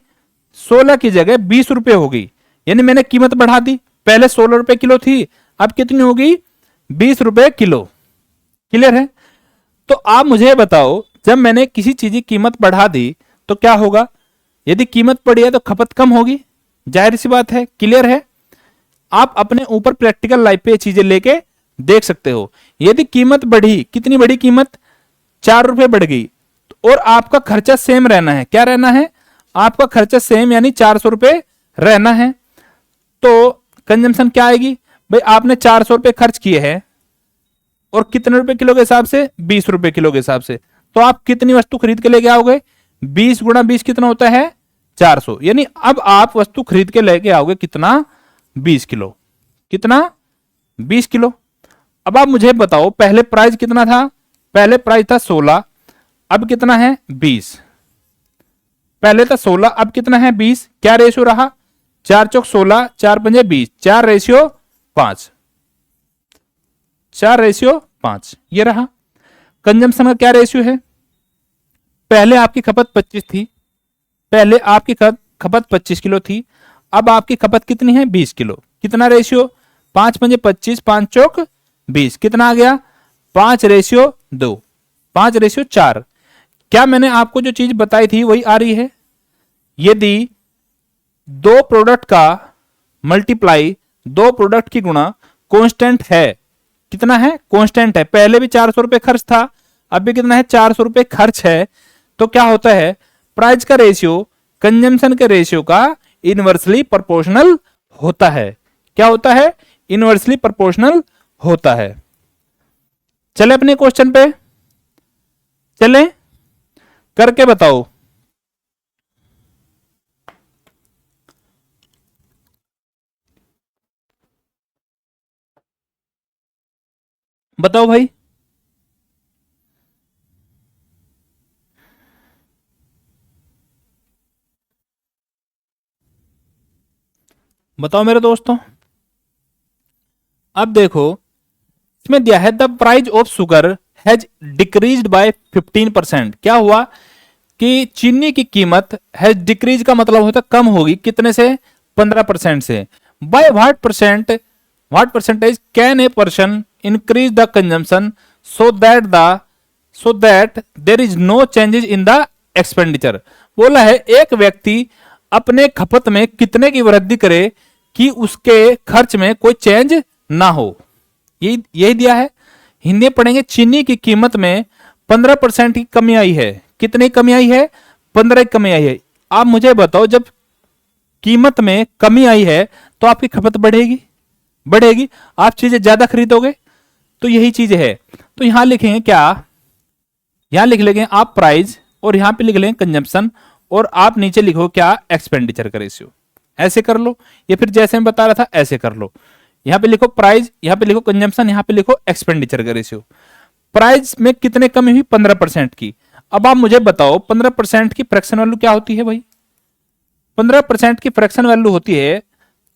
16 की जगह 20 रुपए हो गई, यानी मैंने कीमत बढ़ा दी। पहले 16 रुपए किलो थी, अब कितनी हो गई? 20 रुपए किलो। क्लियर है? तो आप मुझे बताओ, जब मैंने किसी चीज की कीमत बढ़ा दी तो क्या होगा? यदि कीमत बढ़ी है तो खपत कम होगी, जाहिर सी बात है। क्लियर है? आप अपने ऊपर प्रैक्टिकल लाइफ पे चीजें लेके देख सकते हो। यदि कीमत बढ़ी, कितनी बढ़ी कीमत? 4 रुपए बढ़ गई, और आपका खर्चा सेम रहना है। क्या रहना है? आपका खर्चा सेम, यानी 400 रुपए रहना है। तो कंजम्पशन क्या आएगी भाई? आपने 400 रुपए खर्च किए हैं, और कितने रुपए किलो के हिसाब से? 20 रुपए किलो के हिसाब से। तो आप कितनी वस्तु खरीद के लेके आओगे? 20 गुणा 20 कितना होता है? 400। यानी अब आप वस्तु खरीद के लेके आओगे कितना? 20 किलो। कितना? 20 किलो। अब आप मुझे बताओ, पहले प्राइस कितना था? पहले प्राइस था 16, अब कितना है? 20। पहले था 16, अब कितना है? 20। क्या रेशियो रहा? 4 चौक 16, 4 पंजे 20, 4 रेशियो 5, 4 रेशियो 5 ये रहा। कंजम्पशन का क्या रेशियो है? पहले आपकी खपत 25 थी, पहले आपकी खपत 25 किलो थी, अब आपकी खपत कितनी है? 20 किलो। कितना रेशियो? 5 पंजे 25, 5 चौक 20, कितना आ गया? 5 रेशियो 2, 5 रेशियो 4। क्या मैंने आपको जो चीज बताई थी वही आ रही है? यदि दो प्रोडक्ट का मल्टीप्लाई, दो प्रोडक्ट की गुणा कांस्टेंट है, कितना है? कांस्टेंट है। पहले भी 400 रुपए खर्च था, अब भी कितना है? 400 रुपए खर्च है। तो क्या होता है? प्राइस का रेशियो कंजम्पशन के रेशियो का इनवर्सली प्रोपोर्शनल होता है। क्या होता है? इनवर्सली प्रोपोर्शनल होता है। चले अपने क्वेश्चन पे चले, करके बताओ। बताओ भाई। बताओ मेरे दोस्तों। अब देखो, इसमें दिया है the price of sugar has decreased bye 15%। क्या हुआ कि चीनी की कीमत हैज डिक्रीज का मतलब होता है कम होगी, कितने से? 15% से। By what percent, what percentage can a person increase the consumption so that there is no changes in the expenditure. बोला है एक व्यक्ति अपने खपत में कितने की वृद्धि करे कि उसके खर्च में कोई चेंज ना हो। यही दिया है। हिंदी पढ़ेंगे, चीनी की कीमत में 15% की कमी आई है। कितनी कमी आई है? 15 की कमी आई है। आप मुझे बताओ, जब कीमत में कमी आई है तो आपकी खपत बढ़ेगी, बढ़ेगी, आप चीजें ज्यादा खरीदोगे। तो यही चीज है। तो यहां लिखेंगे क्या? यहां लिख लेंगे आप प्राइस, और यहां पे लिख लेंगे कंजम्पशन, और आप नीचे लिखो क्या? एक्सपेंडिचर का रेशियो। ऐसे कर लो, या फिर जैसे मैं बता रहा था ऐसे कर लो। यहां पे लिखो प्राइस, यहां पे लिखो कंजम्पशन, यहां पे लिखो एक्सपेंडिचर का रेशियो। प्राइस में कितने कमी हुई? 15% की। अब आप मुझे बताओ 15% की फ्रैक्शन वैल्यू क्या होती है भाई? 15% की फ्रैक्शन वैल्यू होती है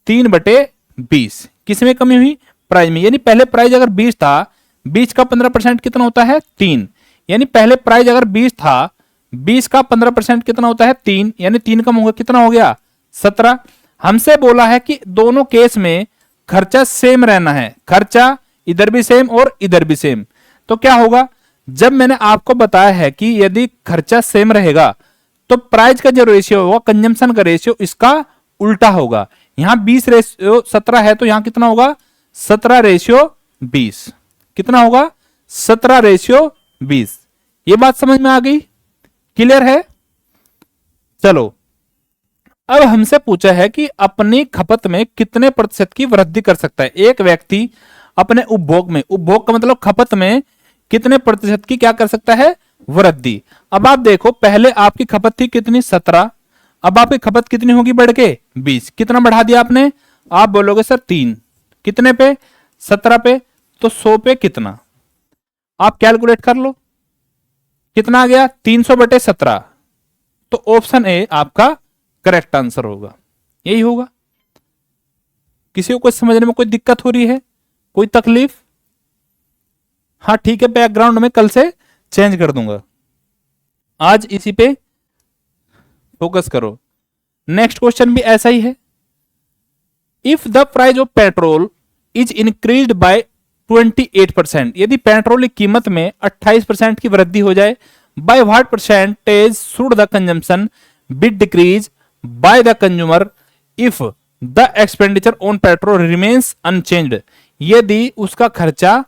3/20। किसमें कमी हुई? प्राइस में। यानी पहले प्राइस अगर 20 था, 20 का 15% कितना होता है? 3। यानी पहले प्राइस अगर 20 था, 20 का 15% कितना होता है? 3। यानी 3 कम होगा, कितना हो गया? 17। हमसे बोला है कि दोनों केस में खर्चा सेम रहना है। खर्चा इधर भी सेम और इधर भी सेम। तो क्या होगा, जब मैंने आपको बताया है कि यदि खर्चा सेम रहेगा तो प्राइस का जो रेशियो होगा, कंजम्पशन का रेशियो इसका उल्टा होगा। यहां 20 रेशियो 17 है तो यहां कितना होगा, 17 रेशियो 20। कितना होगा, 17 रेशियो 20। ये बात समझ में आ गई, क्लियर है। चलो, अब हमसे पूछा है कि अपनी खपत में कितने प्रतिशत की वृद्धि कर सकता है एक व्यक्ति अपने उपभोग में, उपभोग का मतलब खपत में कितने प्रतिशत की क्या कर सकता है, वृद्धि। अब आप देखो, पहले आपकी खपत थी कितनी, 17, अब आपकी खपत कितनी होगी बढ़ के 20। कितना बढ़ा दिया आपने, आप बोलोगे सर 3, कितने पे, 17 पे, तो 100 पे कितना, आप कैलकुलेट कर लो कितना आ गया, 300/17। तो ऑप्शन ए आपका करेक्ट आंसर होगा, यही होगा। किसी को कुछ समझने में कोई दिक्कत हो रही है, कोई तकलीफ? हाँ ठीक है, बैकग्राउंड में कल से चेंज कर दूंगा, आज इसी पे फोकस करो। नेक्स्ट क्वेश्चन भी ऐसा ही है। If the price of petrol is increased by 28%, यदि पेट्रोल की कीमत में 28% की वृद्धि हो जाए, bye what percentage should the consumption be decrease by the consumer if the expenditure on petrol remains unchanged, यदि उसका खर्चा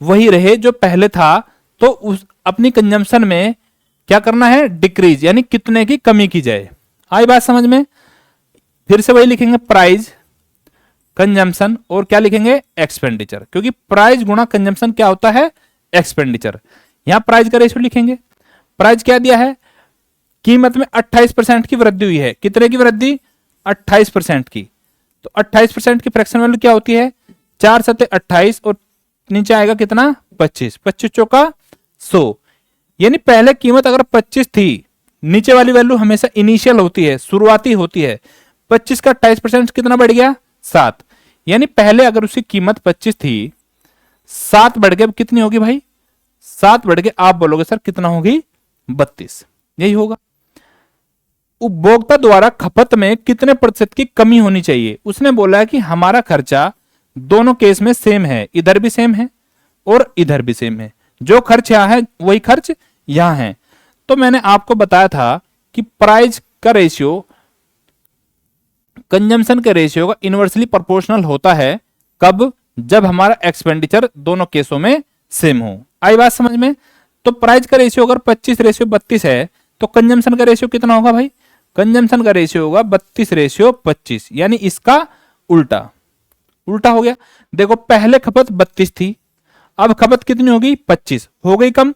वही रहे जो पहले था तो उस अपनी कंजम्पशन में क्या करना है, डिक्रीज, यानी कितने की कमी की जाए। आई बात समझ में? फिर से वही लिखेंगे, प्राइस कंजम्पशन और क्या लिखेंगे, एक्सपेंडिचर, क्योंकि प्राइस गुणा कंजम्पशन क्या होता है, एक्सपेंडिचर। यहां प्राइस का रेशियो लिखेंगे, प्राइस क्या दिया है, कीमत में 28% की वृद्धि हुई है, कितने की वृद्धि, 28% की। तो 28% की फ्रैक्शन वैल्यू क्या होती है, 4 7 28 और नीचे आएगा कितना, 25, 25 चौका 100। यानी पहले कीमत अगर 25 थी, नीचे वाली वैल्यू हमेशा इनिशियल होती है, शुरुआती होती है, 25 का 28% कितना बढ़ गया, 7। यानी पहले अगर उसकी कीमत 25 थी, 7 बढ़ के कितनी होगी भाई, 7 बढ़ के आप बोलोगे सर कितना होगी, 32। यही होगा। उपभोक्ता द्वारा खपत में कितने प्रतिशत की कमी होनी चाहिए, उसने बोला है कि हमारा खर्चा दोनों केस में सेम है, इधर भी सेम है और इधर भी सेम है, जो खर्च यहां है वही खर्च यहां है। तो मैंने आपको बताया था कि प्राइस का रेशियो कंजम्पशन के रेशियो का इनवर्सली प्रोपोर्शनल होता है, कब, जब हमारा एक्सपेंडिचर दोनों केसों में सेम हो। आई बात समझ में? तो प्राइस का रेशियो अगर 25:32 है तो कंजम्पशन का रेशियो कितना होगा भाई, कंजम्पशन का रेशियो होगा 32:25, यानी इसका उल्टा, उल्टा हो गया। देखो पहले खपत 32 थी, अब खपत कितनी होगी, 25, हो गई कम।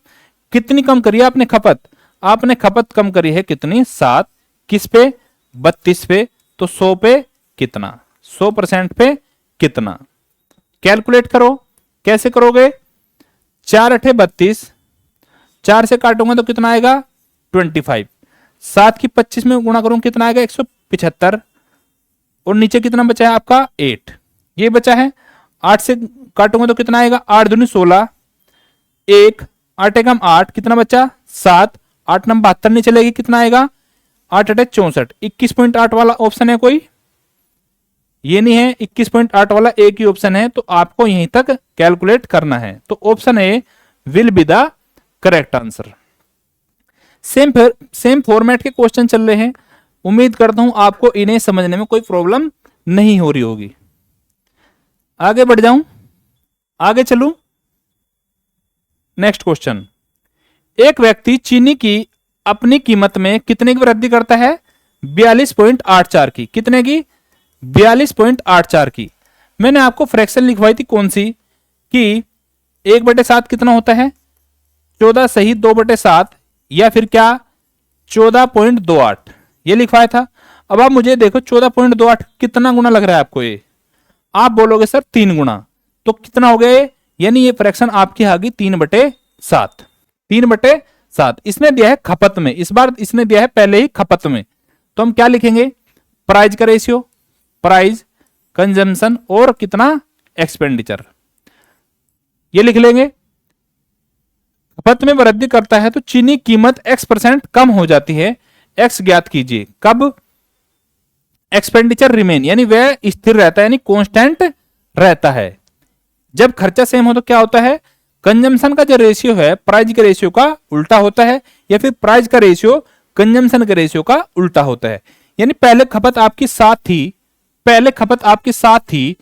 कितनी कम करी है आपने खपत, आपने खपत कम करी है कितनी, 7, किस पे, 32 पे, तो 100 पे कितना, 100% पे कितना, कैलकुलेट करो। कैसे करोगे, 4 8 32, 4 से काटूंगा तो कितना आएगा, 25, 7 की 25 में गुणा करूंगा कितना आएगा, 175, और नीचे कितना बचा है आपका, 8, ये बचा है। 8 से काटूंगा तो कितना आएगा, 8 दूनी 16, 1 8 एकम 8, कितना बचा, 7, 8 नंबर 72 नहीं चलेगी, कितना आएगा, 8 8 64, 21.8 वाला ऑप्शन है कोई, ये नहीं है, 21.8 वाला एक ही ऑप्शन है, तो आपको यहीं तक कैलकुलेट करना है। तो option A will be the correct answer. Same format के क्वेश्चन चल रहे हैं, उम्मीद करता हूं आपको इन्हें समझने में कोई प्रॉब्लम नहीं हो रही होगी। आगे बढ़ जाऊं, आगे चलूं। नेक्स्ट क्वेश्चन, एक व्यक्ति चीनी की अपनी कीमत में कितने की वृद्धि करता है, 42.84 की, कितने की, 42.84 की। मैंने आपको फ्रैक्शन लिखवाई थी कौन सी, कि 1/7 कितना होता है, 14 सही 2/7, या फिर क्या 14.28, ये लिखवाया था। अब आप मुझे देखो 14.28 कितना गुना लग रहा है आपको, ये आप बोलोगे सर 3 गुना, तो कितना हो गया, यानी ये फ्रैक्शन आपकी आ गई 3/7, 3/7। इसने दिया है खपत में, इस बार इसने दिया है पहले ही खपत में, तो हम क्या लिखेंगे, प्राइस का रेशियो, प्राइस कंजम्पशन और कितना, एक्सपेंडिचर, ये लिख लेंगे। खपत में वृद्धि करता है तो चीनी कीमत x% कम हो जाती है, x ज्ञात कीजिए, कब, एक्सपेंडिचर रिमेन, यानी वह स्थिर रहता है, यानी कांस्टेंट रहता है, जब खर्चा सेम हो तो क्या होता है, कंजम्पशन का जो रेशियो है प्राइस के रेशियो का उल्टा होता है, या फिर प्राइस का रेशियो कंजम्पशन के रेशियो का उल्टा होता है। यानी पहले खपत आपकी 7 थी, पहले खपत आपकी 7 थी,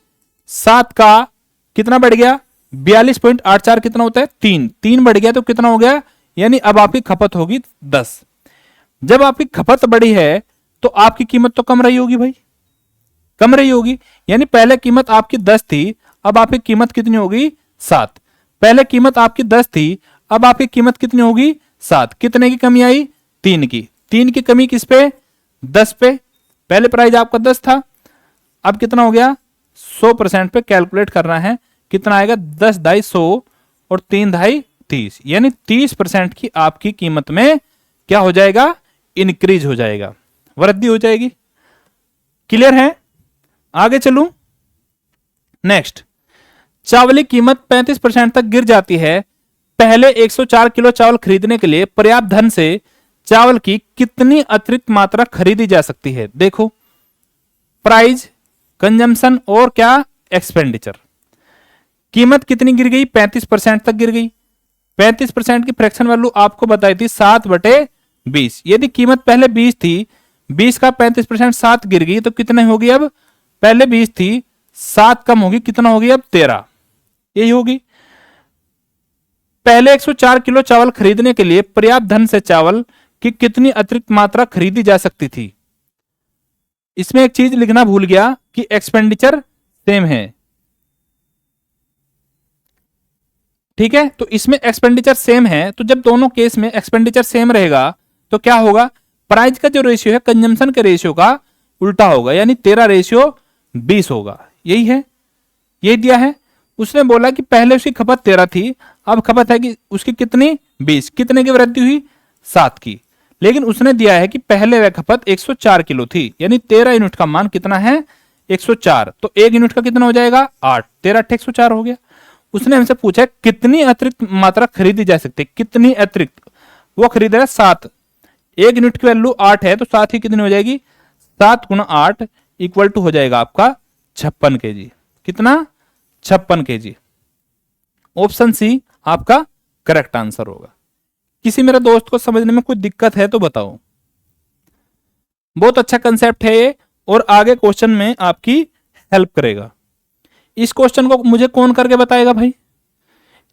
7 का कितना बढ़ गया 42.84, कितना होता है 3, 3 बढ़ गया तो कितना हो गया, यानी अब आपकी खपत होगी 10। जब आपकी खपत बढ़ी है तो आपकी कीमत तो कम रही होगी भाई, कम रही होगी। यानी पहले कीमत आपकी 10 थी, अब आपकी कीमत कितनी होगी 7। पहले कीमत आपकी 10 थी, अब आपकी कीमत कितनी होगी 7। कितने की कमी आई, 3 की। 3 की कमी किस पे, 10 पे। पहले प्राइस आपका 10 था, अब कितना हो गया 100% पे कैलकुलेट करना है, कितना आएगा 10 ढाई 100 और 3 ढाई 30, यानी 30% की आपकी कीमत में क्या हो जाएगा, इंक्रीज हो जाएगा, वृद्धि हो जाएगी। क्लियर है, आगे चलूं। नेक्स्ट, चावल की कीमत 35% तक गिर जाती है। पहले 104 किलो चावल खरीदने के लिए पर्याप्त धन से चावल की कितनी अतिरिक्त मात्रा खरीदी जा सकती है। देखो, प्राइस, कंजम्पशन और क्या, एक्सपेंडिचर। कीमत कितनी गिर गई, 35% तक गिर गई। 35% की फ्रैक्शन वैल्यू आपको बताई थी 7/20। यदि कीमत पहले 20 थी, 20 का 35% 7 गिर गई तो कितने होगी, अब पहले 20 थी, 7 कम होगी, कितना होगी अब 13, यही होगी। पहले 104 किलो चावल खरीदने के लिए पर्याप्त धन से चावल की कितनी अतिरिक्त मात्रा खरीदी जा सकती थी। इसमें एक चीज लिखना भूल गया कि एक्सपेंडिचर सेम है, ठीक है। तो इसमें एक्सपेंडिचर सेम है, तो जब दोनों केस में एक्सपेंडिचर सेम रहेगा तो क्या होगा, प्राइस का जो रेशियो है कंजम्पशन के रेशियो का उल्टा होगा, यानी 13/20 होगा। यही है, यही दिया है। उसने बोला कि पहले उसकी खपत 13 थी, अब खपत है कि उसकी कितनी 20, कितने की वृद्धि हुई 7 की। लेकिन उसने दिया है कि पहले वह खपत 104 किलो थी, यानी 13 यूनिट का मान कितना है 104, तो 1 यूनिट का कितना हो जाएगा 8, 13 8 104 हो गया। उसने हमसे पूछा कितनी अतिरिक्त मात्रा खरीदी जा सकती है, कितनी अतिरिक्त, वो खरीद रहा है 7। 1 यूनिट की वैल्यू 8 है तो 7 ही कितनी हो जाएगी, 7 गुना 8 इक्वल टू हो जाएगा आपका 56 kg। कितना, 56 kg। ऑप्शन सी आपका करेक्ट आंसर होगा। किसी मेरे दोस्त को समझने में कोई दिक्कत है तो बताओ। बहुत अच्छा कंसेप्ट है ये और आगे क्वेश्चन में आपकी हेल्प करेगा। इस क्वेश्चन को मुझे कौन करके बताएगा भाई।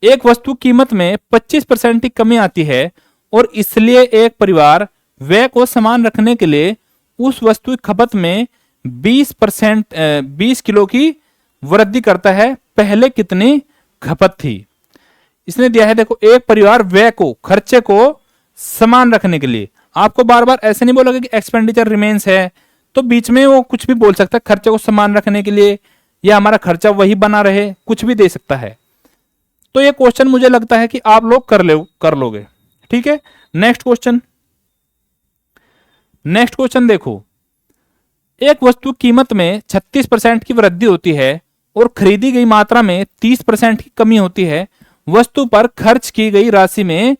एक वस्तु कीमत में 25% की कमी आती है और इसलिए एक परिवार व्यय को समान रखने के लिए उस वस्तु की खपत में 20 किलो की वृद्धि करता है। पहले कितनी खपत थी। इसने दिया है, देखो, एक परिवार व्यय को, खर्चे को समान रखने के लिए, आपको बार बार ऐसे नहीं बोलोगे कि एक्सपेंडिचर रिमेन्स है, तो बीच में वो कुछ भी बोल सकता है, खर्चे को समान रखने के लिए या हमारा खर्चा वही बना रहे, कुछ भी दे सकता है। तो ये क्वेश्चन मुझे लगता है कि आप लोग कर लोगे, ठीक है। नेक्स्ट क्वेश्चन देखो, एक वस्तु कीमत में 36% की वृद्धि होती है और खरीदी गई मात्रा में 30% की कमी होती है। वस्तु पर खर्च की गई राशि में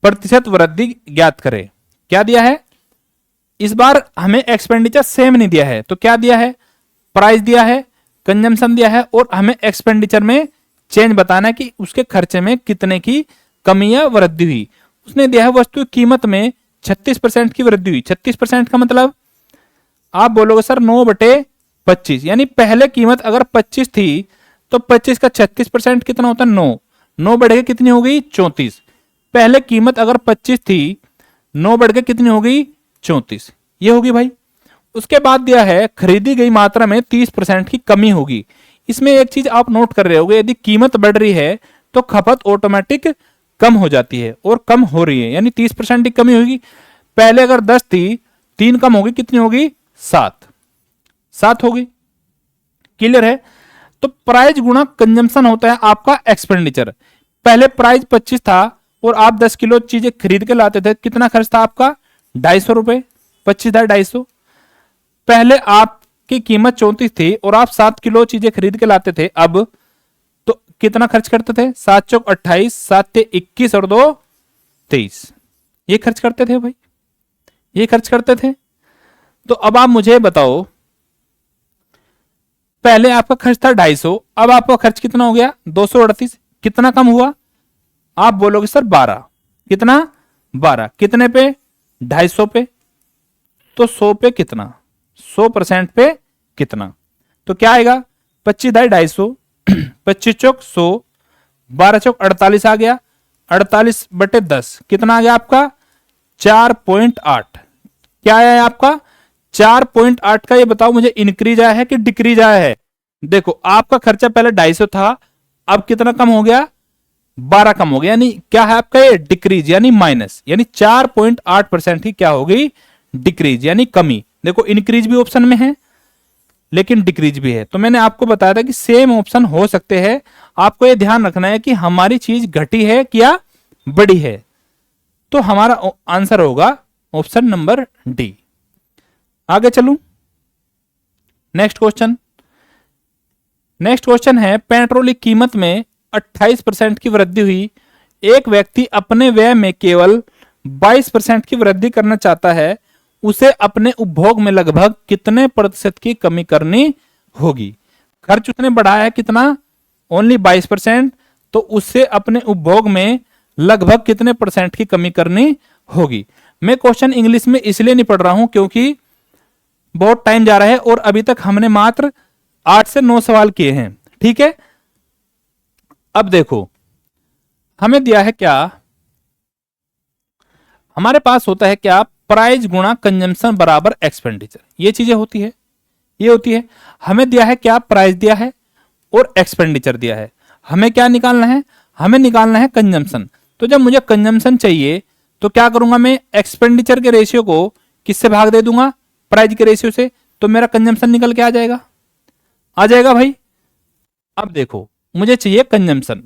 प्रतिशत वृद्धि ज्ञात करें। क्या दिया है, इस बार हमें एक्सपेंडिचर सेम नहीं दिया है, तो क्या दिया है, प्राइस दिया है, कंजम्पशन दिया है और हमें एक्सपेंडिचर में चेंज बताना है कि उसके खर्चे में कितने की कमी या वृद्धि हुई। उसने दिया है वस्तु की कीमत में 36% की वृद्धि हुई। 36% का मतलब आप बोलोगे सर 9/25, यानी पहले कीमत अगर 25 थी तो 25 का 36% कितना होता है 9, 9 बढ़ के कितनी हो गई 34। पहले कीमत अगर 25 थी, 9 बढ़ के कितनी हो गई 34, ये होगी भाई। उसके बाद दिया है खरीदी गई मात्रा में 30% की कमी होगी। इसमें एक चीज आप नोट कर रहे होगे, यदि कीमत बढ़ रही है तो खपत ऑटोमेटिक कम हो जाती है और कम हो रही है, यानी 30% की कमी होगी। पहले अगर 10 थी, 3 कम होगी, कितनी होगी 7 होगी। क्लियर है। तो प्राइस गुणा कंजम्पशन होता है आपका एक्सपेंडिचर। पहले प्राइस 25 था और आप 10 किलो चीजें खरीद के लाते थे, कितना खर्च था आपका 250 रुपए, 25 था 250। पहले आपकी कीमत 34 थी और आप 7 किलो चीजें खरीद के लाते थे, अब तो कितना खर्च करते थे 7 चौक 28, 7 ते 21 और 2 23, ये खर्च करते थे भाई, ये खर्च करते थे। तो अब आप मुझे बताओ पहले आपका खर्च था 250, अब आपका खर्च कितना हो गया 238। कितना कम हुआ? आप बोलोगे सर 12। कितना? 12। कितने पे? 250 पे। तो 100 पे कितना? 100% पे कितना? तो क्या आएगा? 25 दाई 250, 25 चौक 100, 12 चौक 48 आ गया। 48 बटे 10 कितना आ गया आपका? 4.8। क्या आया है आपका? 4.8 का। ये बताओ मुझे, इंक्रीज आया है कि डिक्रीज आया है? देखो आपका खर्चा पहले 250 था, अब कितना कम हो गया? 12 कम हो गया। यानी क्या है आपका? ये डिक्रीज यानी माइनस, यानी 4.8% ही क्या होगी? डिक्रीज यानी कमी। देखो इंक्रीज भी ऑप्शन में है लेकिन डिक्रीज भी है। तो मैंने आपको बताया था कि सेम ऑप्शन हो सकते हैं। आपको यह ध्यान रखना है कि हमारी चीज घटी है क्या बढ़ी है। तो हमारा आंसर होगा ऑप्शन नंबर डी। आगे चलूं, नेक्स्ट क्वेश्चन। नेक्स्ट क्वेश्चन है, पेट्रोल की कीमत में 28% की वृद्धि हुई। एक व्यक्ति अपने व्यय में केवल 22% की वृद्धि करना चाहता है। उसे अपने उपभोग में लगभग कितने प्रतिशत की कमी करनी होगी? खर्च उसने बढ़ाया है कितना? ओनली 22%। तो उससे अपने उपभोग में लगभग कितने परसेंट की कमी करनी होगी? मैं क्वेश्चन इंग्लिश में इसलिए नहीं पढ़ रहा हूं क्योंकि बहुत टाइम जा रहा है और अभी तक हमने मात्र 8 से 9 सवाल किए हैं। ठीक है, अब देखो हमें दिया है क्या, हमारे पास होता है क्या? प्राइस गुणा कंजम्पशन बराबर एक्सपेंडिचर। ये चीजें होती है, ये होती है। हमें दिया है क्या? प्राइस दिया है और एक्सपेंडिचर दिया है। हमें क्या निकालना है? हमें निकालना है कंजम्पशन। तो जब मुझे कंजम्पशन चाहिए तो क्या करूंगा मैं? एक्सपेंडिचर के रेशियो को किससे भाग दे दूंगा? प्राइस के रेशियो से। तो मेरा कंजम्पशन निकल के आ जाएगा, आ जाएगा भाई। अब देखो मुझे चाहिए कंजम्पशन,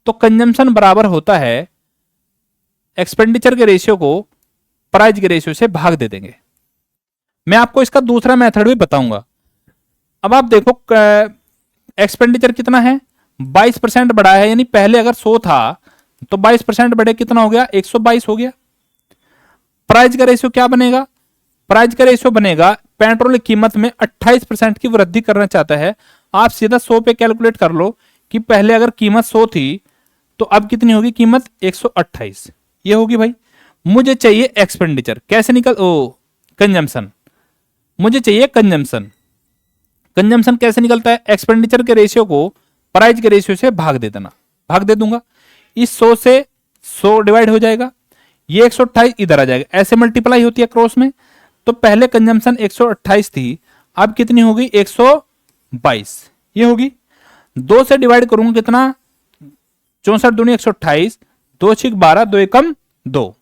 तो कंजम्पशन बराबर होता है एक्सपेंडिचर के रेशियो को प्राइस के रेशियो से भाग दे देंगे। मैं आपको इसका दूसरा मेथड भी बताऊंगा। अब आप देखो एक्सपेंडिचर कितना है? 22% बढ़ा है, यानी पहले अगर 100 था तो 22% बढ़े कितना हो गया? 122 हो गया। प्राइस का रेशियो क्या बनेगा? प्राइस का रेशियो बनेगा, पेट्रोल की कीमत में 28% की वृद्धि करना चाहता है। आप सीधा 100 पे कैलकुलेट कर लो कि पहले अगर कीमत 100 थी तो अब कितनी होगी कीमत? 128 ये होगी भाई। मुझे चाहिए एक्सपेंडिचर, कैसे निकल कंजम्पशन। मुझे चाहिए कंजम्पशन। कंजम्पशन कैसे निकलता है? एक्सपेंडिचर के रेशियो को प्राइस के रेशियो से भाग दे देना, भाग दे दूंगा। इस 100 से 100 डिवाइड हो जाएगा, ये 128 इधर आ जाएगा, ऐसे मल्टीप्लाई होती है क्रॉस में। तो पहले कंजम्पशन 128 थी, अब कितनी होगी? 122 ये होगी। 2 से डिवाइड करूंगा कितना? 64 दूनी 128, 2 छिक 12, 2 एकम 2।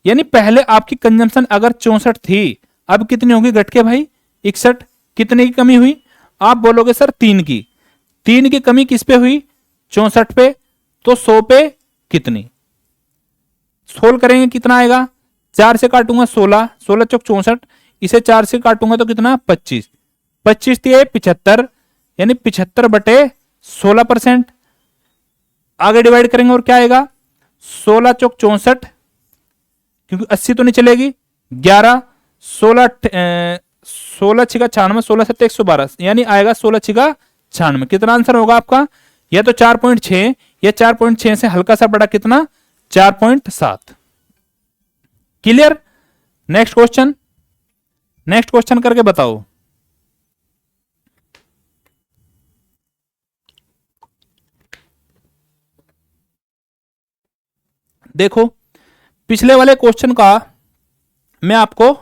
यानी पहले आपकी कंजम्पशन अगर 64 थी, अब कितनी होगी घट के भाई? 61। कितने की कमी हुई? आप बोलोगे सर 3 की। 3 की कमी किस पे हुई? 64 पे। तो 100 पे कितनी? सोल्व करेंगे कितना आएगा? 4 से काटूंगा 16, 16 चौक 64, इसे 4 से काटूंगा तो कितना? 25, 25 दिए 75, यानी 75 बटे 16%। आगे डिवाइड करेंगे और क्या आएगा? 16 चौक 64, क्योंकि 80 तो नहीं चलेगी, 11, 16 16 छिका 96, 16 सत्ते 112, यानी आएगा 16 छिका 96। कितना आंसर होगा आपका? या तो 4.6 या 4.6 से हल्का सा बड़ा कितना? 4.7। Clear? Next question, next question करके बताओ। देखो पिछले वाले क्वेश्चन का मैं आपको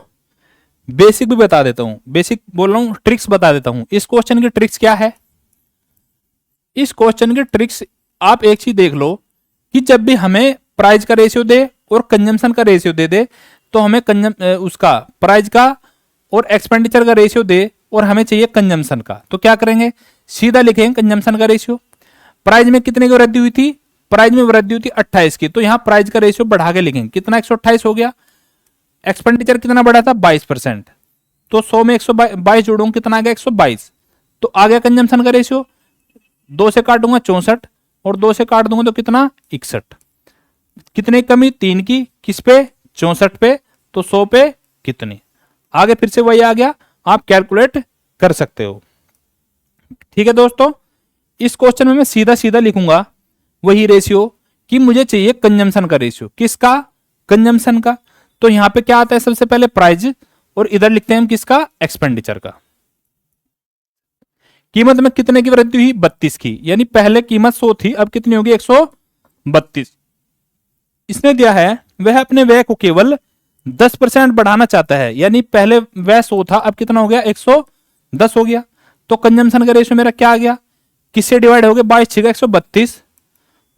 बेसिक भी बता देता हूं, बेसिक बोल रहा हूं, ट्रिक्स बता देता हूं। इस क्वेश्चन की ट्रिक्स क्या है? इस क्वेश्चन की ट्रिक्स आप एक चीज देख लो कि जब भी हमें प्राइस का रेशियो दे और कंजम्पशन का रेशियो दे दे, तो हमें उसका प्राइस का और एक्सपेंडिचर का रेशियो दे और हमें चाहिए कंजम्पशन का, तो क्या करेंगे? सीधा लिखेंगे कंजम्पशन का रेशियो। प्राइस में कितने की वृद्धि हुई थी? प्राइस में वृद्धि हुई थी 28 की, तो यहां प्राइस का रेशियो बढ़ा के लिखेंगे कितना? 128 हो गया। एक्सपेंडिचर कितना बढ़ा था? 22%, तो 100 में 122 जोड़ूंगा कितना आ गया? 122। तो आ गया कंजम्पशन का रेशियो। 2 से काटूंगा 64 और 2 से काट दूंगा तो कितना? 61। कितने कमी? 3 की। किस पे? 64 पे। तो 100 पे कितनी? आगे फिर से वही आ गया, आप कैलकुलेट कर सकते हो। ठीक है दोस्तों, इस क्वेश्चन में मैं सीधा सीधा लिखूंगा वही रेशियो कि मुझे चाहिए कंजम्पशन का रेशियो। किसका? कंजम्पशन का। तो यहां पे क्या आता है? सबसे पहले प्राइस, और इधर लिखते हैं हम किसका? एक्सपेंडिचर का। कीमत में कितने की वृद्धि हुई? 32 की, यानी पहले कीमत 100 थी, अब कितनी होगी? 132। इसने दिया है वह अपने व्यय को केवल 10% बढ़ाना चाहता है, यानी पहले व्यय 100 था, अब कितना हो गया? 110 हो गया। तो कंजम्पशन का रेशियो मेरा क्या आ गया? किससे डिवाइड हो गया? 22 6 132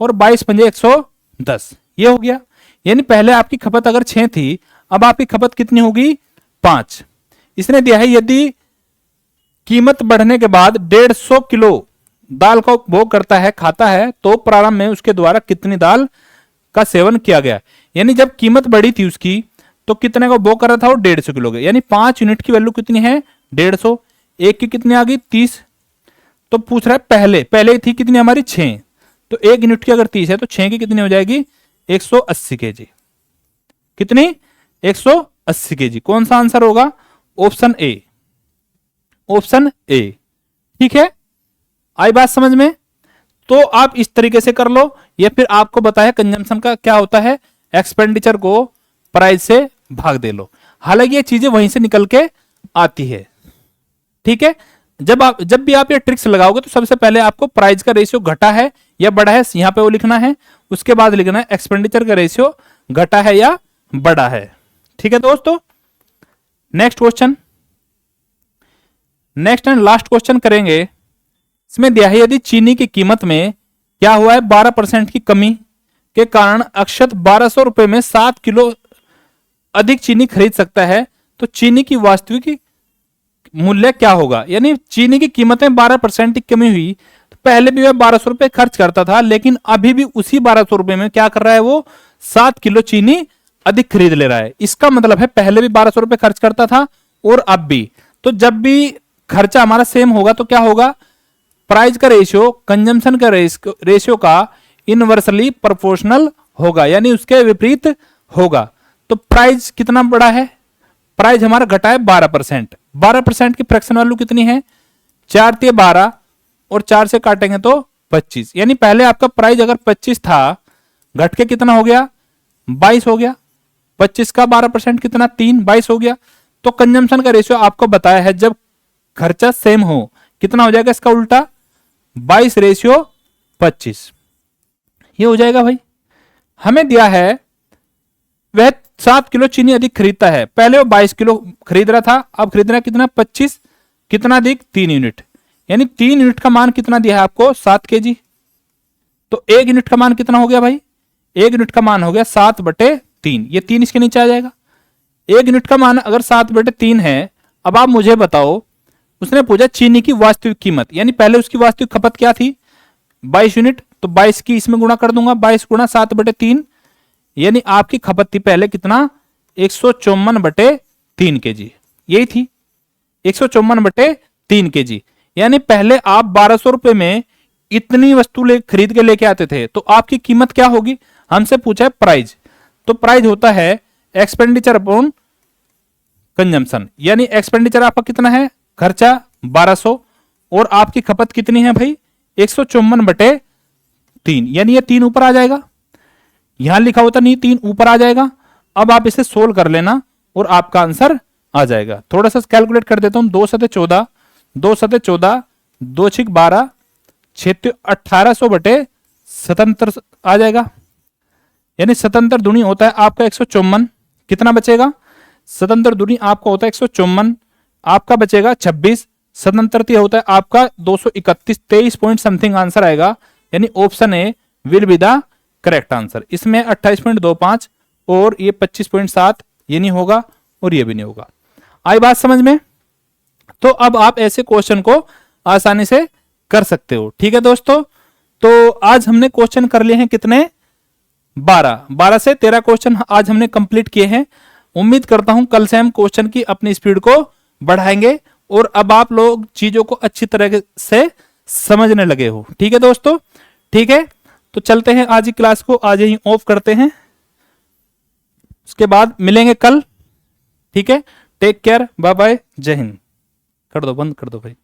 और 22 पंजे 110, ये हो गया। यानी पहले आपकी खपत अगर 6 थी, अब आपकी खपत कितनी होगी? 5। इसने दिया है यदि कीमत बढ़ने के बाद 150 किलो दाल का उपभोग करता है, खाता है, तो प्रारंभ में उसके द्वारा कितनी दाल का सेवन किया गया। यानी जब कीमत बढ़ी थी उसकी, तो कितने का उपभोग कर रहा था वो? 150 किलो का। यानी 5 यूनिट की वैल्यू कितनी है? 150। एक की कितनी आ गई? 30। तो पूछ रहा है पहले पहले थी कितनी हमारी? 6। तो 1 यूनिट की अगर 30 है तो 6 की कितनी हो जाएगी? 180 केजी। कितनी? 180 केजी। कौन सा आंसर होगा? Option A, option A. ठीक है, आई बात समझ में? तो आप इस तरीके से कर लो, या फिर आपको बताया कंजम्पशन का क्या होता है, एक्सपेंडिचर को प्राइस से भाग दे लो। हालांकि ये चीजें वहीं से निकल के आती है। ठीक है, जब भी आप ये ट्रिक्स लगाओगे तो सबसे पहले आपको प्राइस का रेशियो घटा है या बढ़ा है, यहां पे वो लिखना है। उसके बाद लिखना है एक्सपेंडिचर का रेशियो घटा है या बढ़ा है। ठीक है दोस्तों, next question, next and last question करेंगे। इसमें दिया है यदि चीनी की कीमत में क्या हुआ है? 12% की कमी के कारण अक्षत 1200 रुपए में 7 किलो अधिक चीनी खरीद सकता है, तो चीनी की वास्तविक मूल्य क्या होगा? यानी चीनी की कीमत में 12% की कमी हुई, तो पहले भी वह 1200 रुपए खर्च करता था, लेकिन अभी भी उसी 1200 रुपए में क्या कर रहा है? वो 7 किलो चीनी अधिक खरीद ले रहा है। इसका मतलब है पहले भी 1200 रुपए खर्च करता था और अब भी। तो जब भी खर्चा हमारा सेम होगा तो क्या होगा? प्राइस का रेशियो कंजम्पशन का रेशियो का इनवर्सली प्रोपोर्शनल होगा, यानी उसके विपरीत होगा। तो प्राइस कितना बड़ा है? प्राइस हमारा घटा है 12%। 12% की फ्रैक्शन वैल्यू कितनी है? 4 × 12 और 4 से काटेंगे तो 25। यानी पहले आपका प्राइस अगर 25 था, घट के कितना हो गया? 22 हो गया। 25 का 12% कितना? 3, 22 हो गया। तो कंजम्पशन का रेशियो आपको बताया है जब खर्चा सेम हो कितना हो जाएगा? इसका उल्टा 22:25, ये हो जाएगा भाई। हमें दिया है वह 7 किलो चीनी अधिक खरीदता है, पहले वो 22 किलो खरीद रहा था, अब खरीद रहा है कितना? 25। कितना अधिक? 3 यूनिट। यानी 3 यूनिट का मान कितना दिया है आपको? 7 केजी। तो 1 यूनिट का मान कितना हो गया भाई? 1 यूनिट का मान हो गया 7/3। ये 3 इसके नीचे आ जाएगा। 1 यूनिट का मान अगर 7/3 है, अब आप मुझे बताओ, उसने पूछा चीनी की वास्तविक कीमत, यानी पहले उसकी वास्तविक खपत क्या थी? 22 यूनिट। तो 22 की इसमें गुणा कर दूंगा, 22 गुणा 7/3, यानी आपकी खपत थी पहले कितना? 154/3 केजी। यही थी 154/3 केजी। यानी पहले आप 1200 रुपए में इतनी वस्तु खरीद के लेके आते थे, तो आपकी कीमत क्या होगी? हमसे पूछा है प्राइस। तो प्राइस होता है एक्सपेंडिचर अपॉन कंजम्पशन। यानी एक्सपेंडिचर आपका कितना है? खर्चा 1200 और आपकी खपत कितनी है भाई? 154/3। यानी ये 3 ऊपर आ जाएगा, यहां लिखा होता नहीं, 3 ऊपर आ जाएगा। अब आप इसे सोल्व कर लेना और आपका आंसर आ जाएगा। थोड़ा सा कैलकुलेट कर देता हूं। 2 × 14, 2 × 14, 2 × 12, 6 1800/77 आ जाएगा। यानी 77 दूनी होता है आपका 154। कितना बचेगा? 77 दूनी आपका होता है 154, आपका बचेगा 26। 77 होता है आपका 231। 23 पॉइंट समथिंग आंसर आएगा। यानी option A will be the correct answer. इसमें 28.25 और ये 25.7 ये नहीं होगा और ये भी नहीं होगा। आई बात समझ में? तो अब आप ऐसे क्वेश्चन को आसानी से कर सकते हो। ठीक है दोस्तों, तो आज हमने क्वेश्चन कर लिए हैं कितने? 12 से 13 क्वेश्चन आज हमने कंप्लीट किए हैं। उम्मीद करता हूं कल से हम क्वेश्चन की अपनी स्पीड को बढ़ाएंगे और अब आप लोग चीजों को अच्छी तरह से समझने लगे हो। ठीक है दोस्तों, ठीक है, तो चलते हैं, आज की क्लास को आज ही ऑफ करते हैं, उसके बाद मिलेंगे कल। ठीक है, टेक केयर, बाय बाय, जय हिंद। कर दो, बंद कर दो भाई।